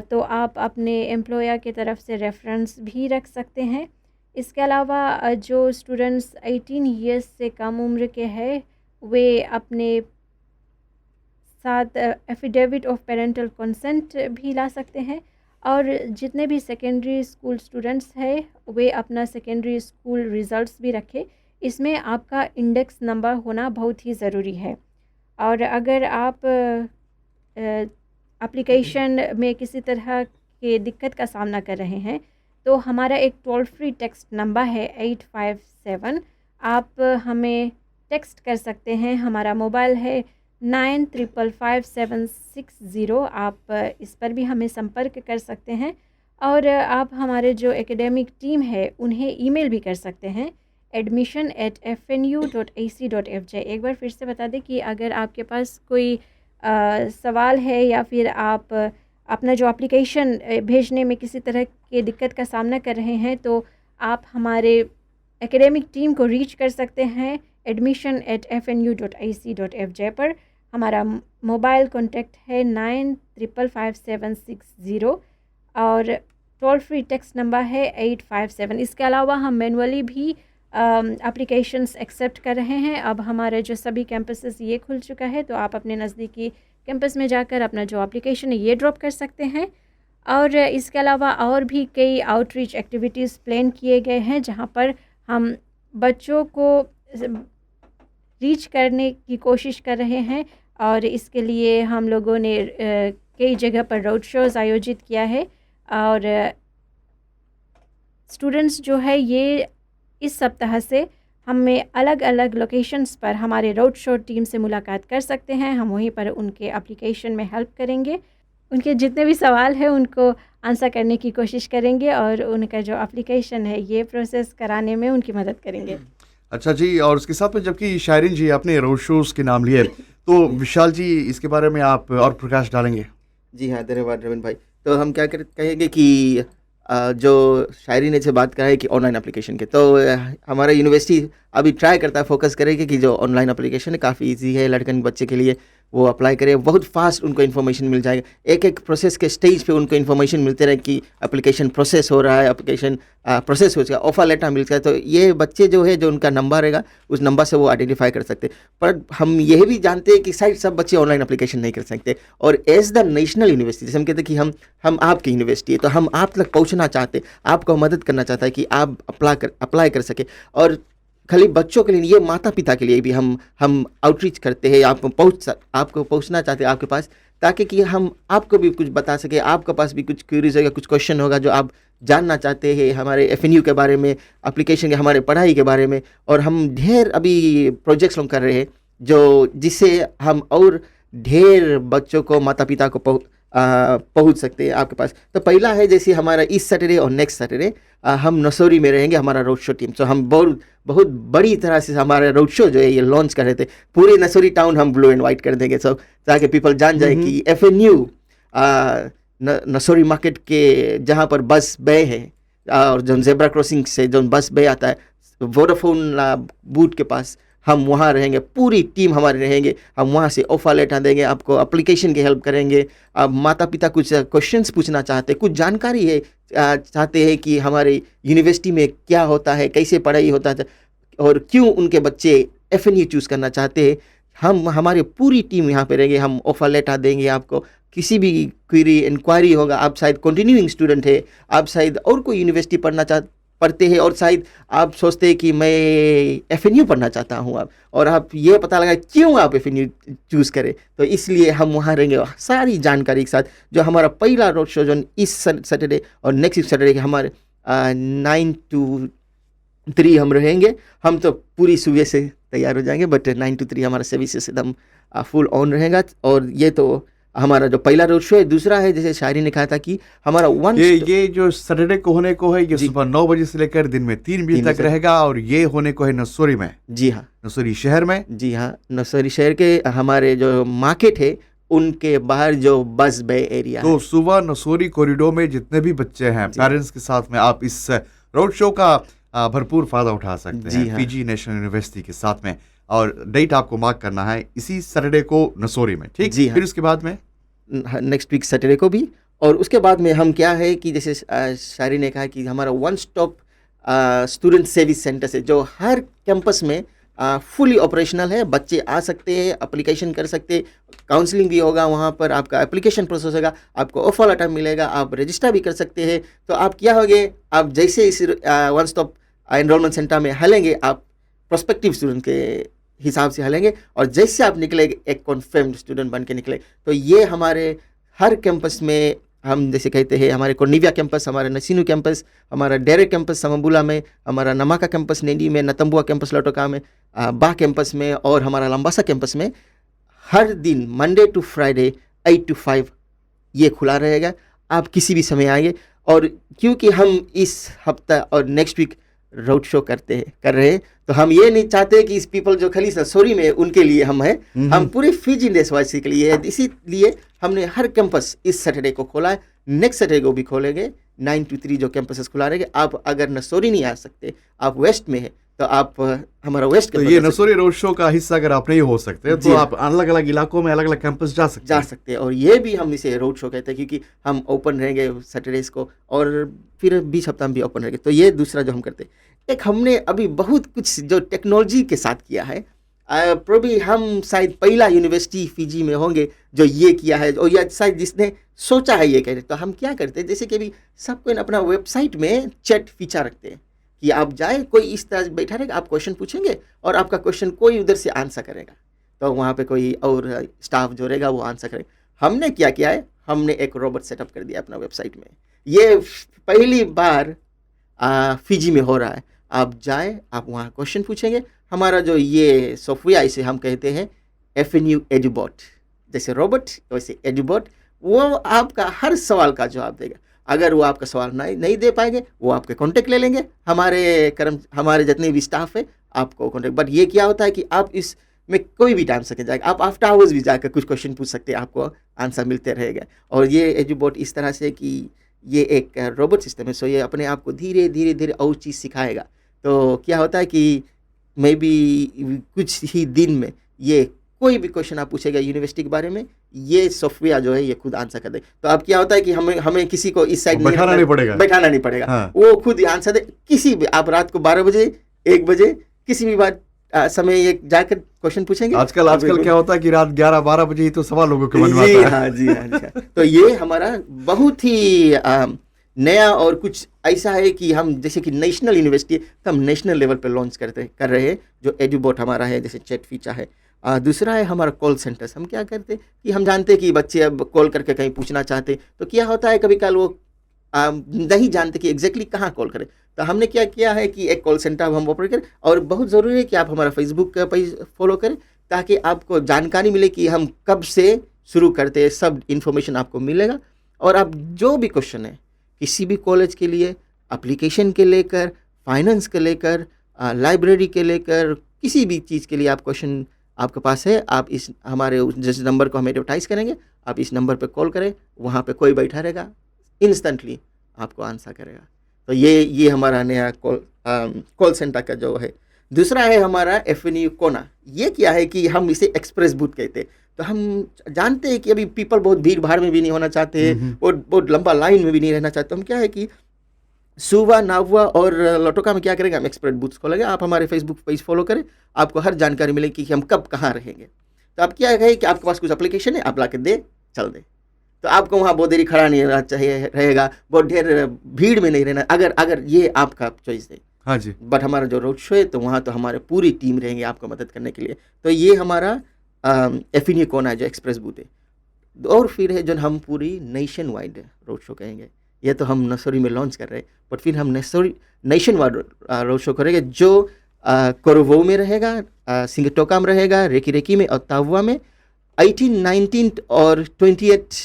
तो आप अपने एम्प्लॉयर की तरफ से रेफरेंस भी रख सकते हैं। इसके अलावा जो स्टूडेंट्स 18 ईयर्स से कम उम्र के हैं वे अपने साथ एफिडेविट ऑफ पेरेंटल कंसेंट भी ला सकते हैं। और जितने भी सेकेंडरी स्कूल स्टूडेंट्स हैं वे अपना सेकेंडरी स्कूल रिज़ल्ट्स भी रखें। इसमें आपका इंडेक्स नंबर होना बहुत ही ज़रूरी है। और अगर आप एप्लीकेशन में किसी तरह के दिक्कत का सामना कर रहे हैं तो हमारा एक टोल फ्री टेक्स्ट नंबर है 857। आप हमें टेक्स्ट कर सकते हैं। हमारा मोबाइल है 95555760। आप इस पर भी हमें संपर्क कर सकते हैं। और आप हमारे जो एकेडमिक टीम है उन्हें ईमेल भी कर सकते हैं admission@fnu.ac.fj। एक बार फिर से बता दें कि अगर आपके पास कोई सवाल है या फिर आप अपना जो एप्लीकेशन भेजने में किसी तरह की दिक्कत का सामना कर रहे हैं तो आप हमारे एकेडमिक टीम को रीच कर सकते हैं admission@fnu.ac.fj पर। हमारा मोबाइल कॉन्टैक्ट है 95555760 और टोल फ्री टेक्स्ट नंबर है 857। इसके अलावा हम मैनुअली भी एप्लीकेशंस एक्सेप्ट कर रहे हैं। अब हमारे जो सभी कैंपसेस ये खुल चुका है तो आप अपने नज़दीकी कैंपस में जाकर अपना जो एप्लीकेशन है ये ड्रॉप कर सकते हैं। और इसके अलावा और भी कई आउटरीच एक्टिविटीज़ प्लान किए गए हैं जहाँ पर हम बच्चों को रीच करने की कोशिश कर रहे हैं। और इसके लिए हम लोगों ने कई जगह पर रोड शोज़ आयोजित किया है और स्टूडेंट्स जो है ये इस सप्ताह से हमें अलग अलग लोकेशंस पर हमारे रोड शो टीम से मुलाकात कर सकते हैं। हम वहीं पर उनके एप्लीकेशन में हेल्प करेंगे, उनके जितने भी सवाल हैं उनको आंसर करने की कोशिश करेंगे और उनका जो एप्लीकेशन है ये प्रोसेस कराने में उनकी मदद करेंगे। अच्छा जी, और उसके साथ में जबकि शायरीन जी आपने रोड शोज़ के नाम लिए तो विशाल जी इसके बारे में आप और प्रकाश डालेंगे। जी हाँ, धन्यवाद रविंद्र भाई। तो हम क्या कहेंगे कि जो शायरी ने से बात करा है कि ऑनलाइन एप्लीकेशन के, तो हमारा यूनिवर्सिटी अभी ट्राई करता है, फोकस करेगा कि जो ऑनलाइन एप्लीकेशन है काफ़ी इजी है लड़कन बच्चे के लिए, वो अप्लाई करे, बहुत फास्ट उनको इन्फॉर्मेशन मिल जाएगा। एक एक प्रोसेस के स्टेज पे उनको इन्फॉर्मेशन मिलते रहे कि एप्लीकेशन प्रोसेस हो रहा है, एप्लीकेशन प्रोसेस हो जाएगा, ऑफर लेटर मिल जाए। तो ये बच्चे जो है जो उनका नंबर रहेगा उस नंबर से वो आइडेंटिफाई कर सकते। पर हम यह भी जानते हैं कि शायद सब बच्चे ऑनलाइन एप्लीकेशन नहीं कर सकते, और एज द नेशनल यूनिवर्सिटी जैसे हम कहते हैं कि हम आपकी यूनिवर्सिटी है, तो हम आप तक पहुँचना चाहते, आपको मदद करना चाहता है कि आप अप्लाई कर सके। और खाली बच्चों के लिए, ये माता पिता के लिए भी हम आउटरीच करते हैं, आपको पहुंचना चाहते हैं आपके पास, ताकि कि हम आपको भी कुछ बता सके, आपके पास भी कुछ क्वेरीज होगा, कुछ क्वेश्चन होगा जो आप जानना चाहते हैं हमारे एफएनयू के बारे में, एप्लीकेशन के, हमारे पढ़ाई के बारे में। और हम ढेर अभी प्रोजेक्ट्स हम कर रहे हैं जिससे हम और ढेर बच्चों को, माता पिता को पहुंच सकते हैं आपके पास। तो पहला है जैसे हमारा इस सैटरडे और नेक्स्ट सैटरडे हम नसोरी में रहेंगे, हमारा रोड शो टीम। तो हम बहुत बड़ी तरह से हमारा रोड शो जो है ये लॉन्च कर रहे थे, पूरे नसोरी टाउन हम ब्लू एंड वाइट कर देंगे सब, ताकि पीपल जान जाए कि एफएनयू नसोरी मार्केट के जहाँ पर बस बे है और जो जेब्रा क्रॉसिंग से जो बस बे आता है वोडाफोन बूथ के पास, हम वहाँ रहेंगे, पूरी टीम हमारे रहेंगे। हम वहाँ से ऑफर लेटर देंगे, आपको एप्लीकेशन की हेल्प करेंगे। अब माता पिता कुछ क्वेश्चंस पूछना चाहते हैं, कुछ जानकारी है चाहते हैं कि हमारे यूनिवर्सिटी में क्या होता है, कैसे पढ़ाई होता है और क्यों उनके बच्चे एफएनयू चूज़ करना चाहते हैं, हमारी पूरी टीम यहाँ पे रहेंगे। हम ऑफर लेटर देंगे आपको, किसी भी क्वेरी इंक्वायरी होगा, आप शायद कंटिन्यूइंग स्टूडेंट है, आप शायद और कोई यूनिवर्सिटी पढ़ते हैं और शायद आप सोचते हैं कि मैं एफएनयू पढ़ना चाहता हूँ आप, और आप ये पता लगा क्यों आप एफएनयू चूज़ करें, तो इसलिए हम वहाँ रहेंगे सारी जानकारी के साथ। जो हमारा पहला रोड शो जो इस सैटरडे और नेक्स्ट सैटरडे के हमारे 9 to 3 हम रहेंगे। हम तो पूरी सुबह से तैयार हो जाएंगे, बट 9 to 3 हमारा सर्विसेज एकदम फुल ऑन रहेगा। और ये तो हमारा जो पहला रोड शो है। दूसरा है जैसे शायरी ने कहा था कि हमारा ये जो सैटरडे को होने को है, ये सुबह 9 बजे से लेकर दिन में 3 बजे तक रहेगा, और ये होने को है नसोरी में। जी हाँ, नसोरी शहर में। जी हाँ, नसोरी शहर के हमारे जो मार्केट है उनके बाहर जो बस बे एरिया तो सुबह नसोरी कॉरिडोर में जितने भी बच्चे हैं पेरेंट्स के साथ में, आप इस रोड शो का भरपूर फायदा उठा सकते हैं पीजी नेशनल यूनिवर्सिटी के साथ में। और डेट आपको मार्क करना है इसी सैटरडे को नसोरी में, ठीक? जी हाँ। फिर उसके बाद में नेक्स्ट वीक सैटरडे को भी, और उसके बाद में हम क्या है कि जैसे शायरी ने कहा कि हमारा one stop student service centre से जो हर कैंपस में फुली ऑपरेशनल है। बच्चे आ सकते हैं, एप्लीकेशन कर सकते हैं, काउंसलिंग भी होगा वहाँ पर, आपका एप्लीकेशन प्रोसेस होगा, आपको ऑफर लेटर मिलेगा, आप रजिस्टर भी कर सकते हैं। तो आप क्या होगे, आप जैसे इस वन स्टॉप एनरोलमेंट सेंटर में हलेंगे, आप प्रोस्पेक्टिव स्टूडेंट के हिसाब से हलेंगे, और जैसे आप निकलेंगे एक कन्फर्म्ड स्टूडेंट बन के निकले। तो ये हमारे हर कैंपस में, हम जैसे कहते हैं हमारे कोर्निविया कैंपस, हमारा नसीनू कैंपस, हमारा डेरे कैंपस समबुला में, हमारा नमाका कैंपस नेंडी में, नतम्बुआ कैंपस लोटोका में, बा कैंपस में, और हमारा लंबासा कैंपस में हर दिन मंडे टू फ्राइडे 8 to 5 ये खुला रहेगा। आप किसी भी समय आएंगे। और क्योंकि हम इस हफ्ता और नेक्स्ट वीक रोड शो कर रहे हैं, तो हम ये नहीं चाहते कि इस पीपल जो खाली नसोरी में उनके लिए हम हैं, हम पूरे फिजी देशवासी के लिए है। इसीलिए हमने हर कैंपस इस सैटरडे को खोला है, नेक्स्ट सैटरडे को भी खोलेंगे। 9 to 3 जो कैंपसेस खुला रहेंगे। आप अगर नसोरी नहीं आ सकते, आप वेस्ट में है, तो आप हमारा वेस्ट तो ये नसोरी रोड शो का हिस्सा अगर आप नहीं हो सकते जी तो हाँ। आप अलग अलग इलाकों में अलग अलग कैंपस जा सकते हैं। और ये भी हम इसे रोड शो कहते हैं, क्योंकि हम ओपन रहेंगे सैटरडेज को और फिर बीच हफ्ता में भी ओपन रहेंगे। तो ये दूसरा जो हम करते हैं। एक हमने अभी बहुत कुछ जो टेक्नोलॉजी के साथ किया है, प्रभी हम शायद पहला यूनिवर्सिटी फिजी में होंगे जो ये किया है, और या शायद जिसने सोचा है ये कहते। तो हम क्या करते हैं, जैसे कि अभी सबको अपना वेबसाइट में चैट फीचर रखते हैं कि आप जाए, कोई इस तरह से बैठा रहेगा, आप क्वेश्चन पूछेंगे और आपका क्वेश्चन कोई उधर से आंसर करेगा, तो वहाँ पे कोई और स्टाफ जो रहेगा वो आंसर करेगा। हमने क्या किया है, हमने एक रोबोट सेटअप कर दिया अपना वेबसाइट में। ये पहली बार फिजी में हो रहा है। आप जाए, आप वहाँ क्वेश्चन पूछेंगे, हमारा जो ये सॉफ्टवेयर, इसे हम कहते हैं FNU एडुबॉट, जैसे रोबोट वैसे एडुबॉट, वो आपका हर सवाल का जवाब देगा। अगर वो आपका सवाल नहीं दे पाएंगे, वो आपके कांटेक्ट ले लेंगे, हमारे जितने भी स्टाफ है आपको कांटेक्ट। बट ये क्या होता है कि आप इस में कोई भी टाइम सके जाएगा, आप आफ्टर आवर्स भी जाकर कुछ क्वेश्चन पूछ सकते हैं, आपको आंसर मिलते रहेगा। और ये एडुबॉट इस तरह से कि ये एक रोबोट सिस्टम है, सो ये अपने आप को धीरे धीरे और चीज़ सिखाएगा। तो क्या होता है कि मे बी कुछ ही दिन में ये कोई भी क्वेश्चन आप पूछेगा यूनिवर्सिटी के बारे में, ये सॉफ्टवेयर जो है ये खुद आंसर कर दे। तो अब क्या होता है कि हमें किसी को इस साइड बैठाना नहीं पड़ेगा। हाँ। वो खुद ही आंसर दे। किसी भी आप रात को 12 बजे 1 बजे किसी भी बात समय ये जाकर क्वेश्चन पूछेंगे। आजकल क्या होता है कि रात 11-12 बजे ही तो सवाल लोगों के मन में आता है। जी हाँ। तो ये हमारा बहुत ही नया और कुछ ऐसा है कि हम जैसे कि नेशनल यूनिवर्सिटी है, तो हम नेशनल लेवल पे लॉन्च कर रहे हैं जो एडुबॉट हमारा है, जैसे चैट फीचर है। दूसरा है हमारा कॉल सेंटर्स। हम क्या करते हैं कि हम जानते हैं कि बच्चे अब कॉल करके कहीं पूछना चाहते, तो क्या होता है कभी कल वो नहीं जानते कि एग्जैक्टली कहाँ कॉल करें। तो हमने क्या किया है कि एक कॉल सेंटर हम ऑपरेट करें, और बहुत ज़रूरी है कि आप हमारा फेसबुक का पेज फॉलो करें, ताकि आपको जानकारी मिले कि हम कब से शुरू करते हैं, सब इन्फॉर्मेशन आपको मिलेगा। और आप जो भी क्वेश्चन है किसी भी कॉलेज के लिए, एप्लीकेशन के लेकर, फाइनेंस के लेकर, लाइब्रेरी के लेकर, किसी भी चीज़ के लिए आप क्वेश्चन आपके पास है, आप इस हमारे जिस नंबर को हम एडवर्टाइज करेंगे, आप इस नंबर पे कॉल करें, वहाँ पे कोई बैठा रहेगा, इंस्टेंटली आपको आंसर करेगा। तो ये हमारा नया कॉल सेंटर का जो है। दूसरा है हमारा FNU कोना। ये क्या है कि हम इसे एक्सप्रेस बूथ कहते हैं। तो हम जानते हैं कि अभी पीपल बहुत भीड़ भाड़ में भी नहीं होना चाहते हैं और बहुत लंबा लाइन में भी नहीं रहना चाहते। हम क्या है कि सुवा, नाववा और लटोका में क्या करेंगे, हम एक्सप्रेस बूथ्स खोलेंगे। आप हमारे फेसबुक पेज फॉलो करें, आपको हर जानकारी मिलेगी कि हम कब कहाँ रहेंगे। तो आप क्या है कि आपके पास कुछ एप्लीकेशन है, आप ला के चल दे, तो आपको वहाँ बहुत देरी खड़ा नहीं रहना चाहिए रहेगा, बहुत ढेर भीड़ में नहीं रहना, अगर ये आपका चॉइस है। हाँ जी। बट हमारा जो रोड शो है तो वहाँ तो हमारे पूरी टीम रहेंगे आपको मदद करने के लिए। तो ये हमारा FNU कोना है जो एक्सप्रेस बूथ है। और फिर है जो हम पूरी नेशन वाइड रोड शो कहेंगे। ये तो हम नसोरी में लॉन्च कर रहे हैं, बट फिर हम नेशन वाइड रोड शो करेंगे जो कोरोवो में रहेगा, सिंगटोका में रहेगा, रेकी में और तावुआ में 18, 19 और 28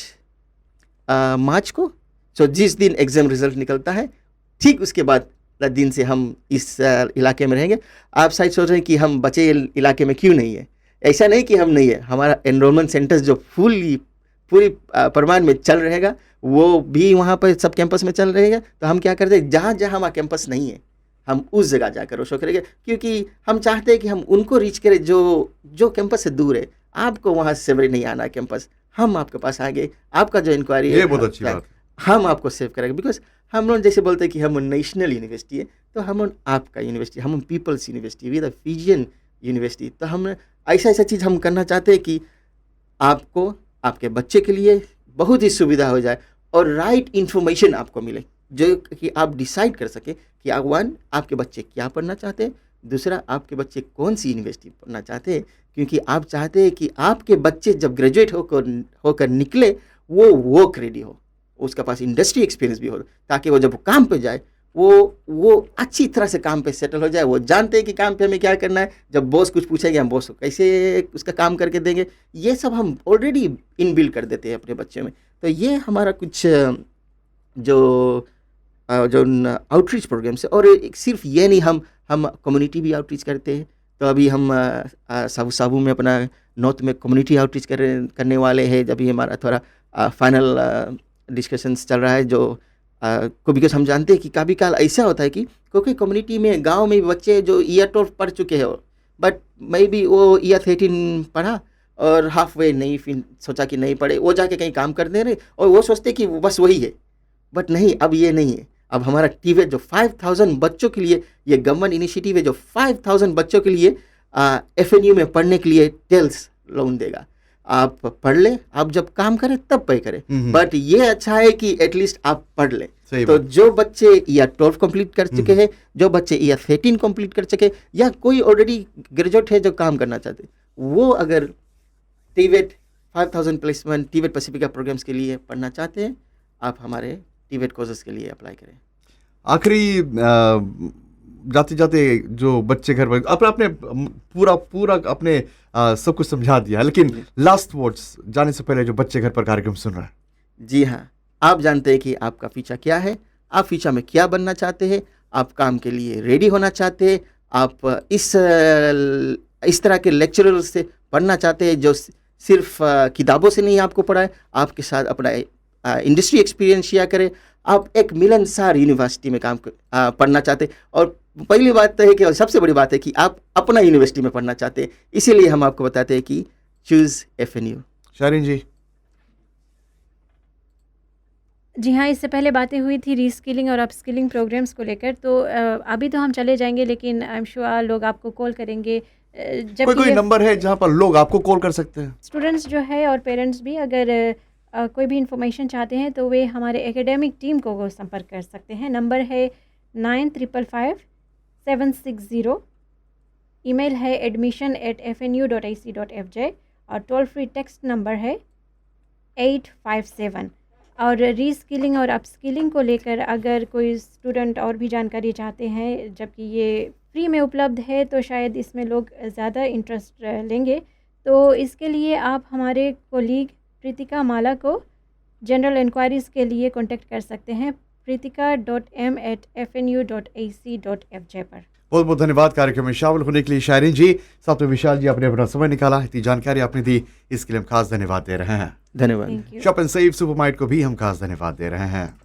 मार्च को। सो जिस दिन एग्ज़ाम रिजल्ट निकलता है ठीक उसके बाद दिन से हम इस इलाके में रहेंगे। आप शायद सोच रहे हैं कि हम बचे इलाके में क्यों नहीं है। ऐसा नहीं कि हम नहीं है, हमारा एनरोलमेंट सेंटर्स जो पूरी प्रमाण में चल रहेगा, वो भी वहाँ पर सब कैंपस में चल रहेगा। तो हम क्या करते हैं, जहाँ हमारा कैंपस नहीं है हम उस जगह जाकर रोड शो करेंगे, क्योंकि हम चाहते हैं कि हम उनको रीच करें जो कैंपस से दूर है। आपको वहाँ से नहीं आना कैंपस, हम आपके पास आएंगे, आपका जो इंक्वायरी है, ये बहुत अच्छी बात, हम आपको सेव करेंगे। बिकॉज हम लोग जैसे बोलते हैं कि हम नेशनल यूनिवर्सिटी है, तो हम आपका यूनिवर्सिटी, हम people's university, we the Fijian university. तो हम ऐसा चीज़ हम करना चाहते हैं कि आपको, आपके बच्चे के लिए बहुत ही सुविधा हो जाए और राइट इन्फॉर्मेशन आपको मिले, जो कि आप डिसाइड कर सके कि आपके बच्चे क्या पढ़ना चाहते हैं, दूसरा आपके बच्चे कौन सी यूनिवर्सिटी पढ़ना चाहते हैं। क्योंकि आप चाहते हैं कि आपके बच्चे जब ग्रेजुएट होकर निकले वो वर्क रेडी हो, उसके पास इंडस्ट्री एक्सपीरियंस भी हो, ताकि वो जब काम पे जाए वो अच्छी तरह से काम पे सेटल हो जाए। वो जानते हैं कि काम पे हमें क्या करना है, जब बॉस कुछ पूछेंगे हम बॉस को कैसे उसका काम करके देंगे, ये सब हम ऑलरेडी इनबिल्ड कर देते हैं अपने बच्चे में। तो ये हमारा कुछ जो आउटरीच प्रोग्राम्स है। और सिर्फ ये नहीं, हम कम्युनिटी भी आउटरीच करते हैं। तो अभी हम साबू में अपना नॉर्थ में कम्युनिटी आउटरीच करने वाले हैं। जब भी हमारा थोड़ा फाइनल डिस्कशंस चल रहा है जो को बिकॉज हम जानते हैं कि कभी काल ऐसा होता है कि क्योंकि कम्युनिटी में गांव में बच्चे जो ईयर 12 पढ़ चुके हैं बट मे बी वो ईयर 13 पढ़ा और हाफ वे नहीं, फिर सोचा कि नहीं पढ़े, वो जाके कहीं काम कर दे रहे और वो सोचते कि बस वही है। बट नहीं, अब ये नहीं है। अब हमारा टीवेट जो 5000 बच्चों के लिए, ये गवर्नमेंट इनिशिएटिव है जो 5000 बच्चों के लिए FNU में पढ़ने के लिए टेल्स लोन देगा। आप पढ़ ले, आप जब काम करें तब पे करें, बट ये अच्छा है कि एटलीस्ट आप पढ़ ले। तो जो बच्चे ईयर 12 कंप्लीट कर चुके हैं, जो बच्चे ईयर 13 कंप्लीट कर चुके, या कोई ऑलरेडी ग्रेजुएट है जो काम करना चाहते, वो अगर TVET 5000 placement TVET Pacifica programmes के लिए पढ़ना चाहते हैं, आप हमारे टीवेट कोर्सेज के लिए अप्लाई करें। आखिरी जाते जाते जो बच्चे घर पर अपने पूरा अपने सब कुछ समझा दिया, लेकिन लास्ट वर्ड्स जाने से पहले जो बच्चे घर पर कार्यक्रम सुन रहे हैं। जी हाँ, आप जानते हैं कि आपका फ्यूचर क्या है, आप फ्यूचर में क्या बनना चाहते हैं, आप काम के लिए रेडी होना चाहते हैं, आप इस तरह के लेक्चरर से पढ़ना चाहते हैं जो सिर्फ किताबों से नहीं आपको पढ़ाए, आपके साथ अपना इंडस्ट्री एक्सपीरियंस शेयर करें, आप एक मिलनसार यूनिवर्सिटी में काम पढ़ना चाहते, और पहली बात तो है कि, और सबसे बड़ी बात है कि आप अपना यूनिवर्सिटी में पढ़ना चाहते हैं, इसीलिए हम आपको बताते हैं कि चूज FNU। शारीन जी। जी हाँ, इससे पहले बातें हुई थी रीस्किलिंग और अपस्किलिंग प्रोग्राम्स को लेकर, तो अभी तो हम चले जाएंगे, लेकिन आई एम श्योर लोग आपको कॉल करेंगे। जब कोई नंबर है जहाँ पर लोग आपको कॉल कर सकते हैं? स्टूडेंट्स जो है और पेरेंट्स भी अगर कोई भी इंफॉर्मेशन चाहते हैं तो वे हमारे एकेडमिक टीम को वो संपर्क कर सकते हैं। नंबर है 9555-760, ईमेल है admission@fnu.ac.fj और टोल फ्री टेक्स्ट नंबर है 857। और रीस्किलिंग और अपस्किलिंग को लेकर अगर कोई स्टूडेंट और भी जानकारी चाहते हैं, जबकि ये फ्री में उपलब्ध है, तो शायद इसमें लोग ज़्यादा इंटरेस्ट लेंगे। तो इसके लिए आप हमारे कोलीग प्रीतिका माला को जनरल इंक्वायरीज़ के लिए कांटेक्ट कर सकते हैं pritika.m@fnu.ac.fj पर। बहुत बहुत धन्यवाद कार्यक्रम में शामिल होने के लिए शायरीन जी। साथ में विशाल जी, आपने अपना समय निकाला, इतनी जानकारी आपने दी, इसके लिए हम खास धन्यवाद दे रहे हैं। धन्यवाद। शॉप एंड सेव सुपरमार्केट को भी हम खास धन्यवाद दे रहे हैं।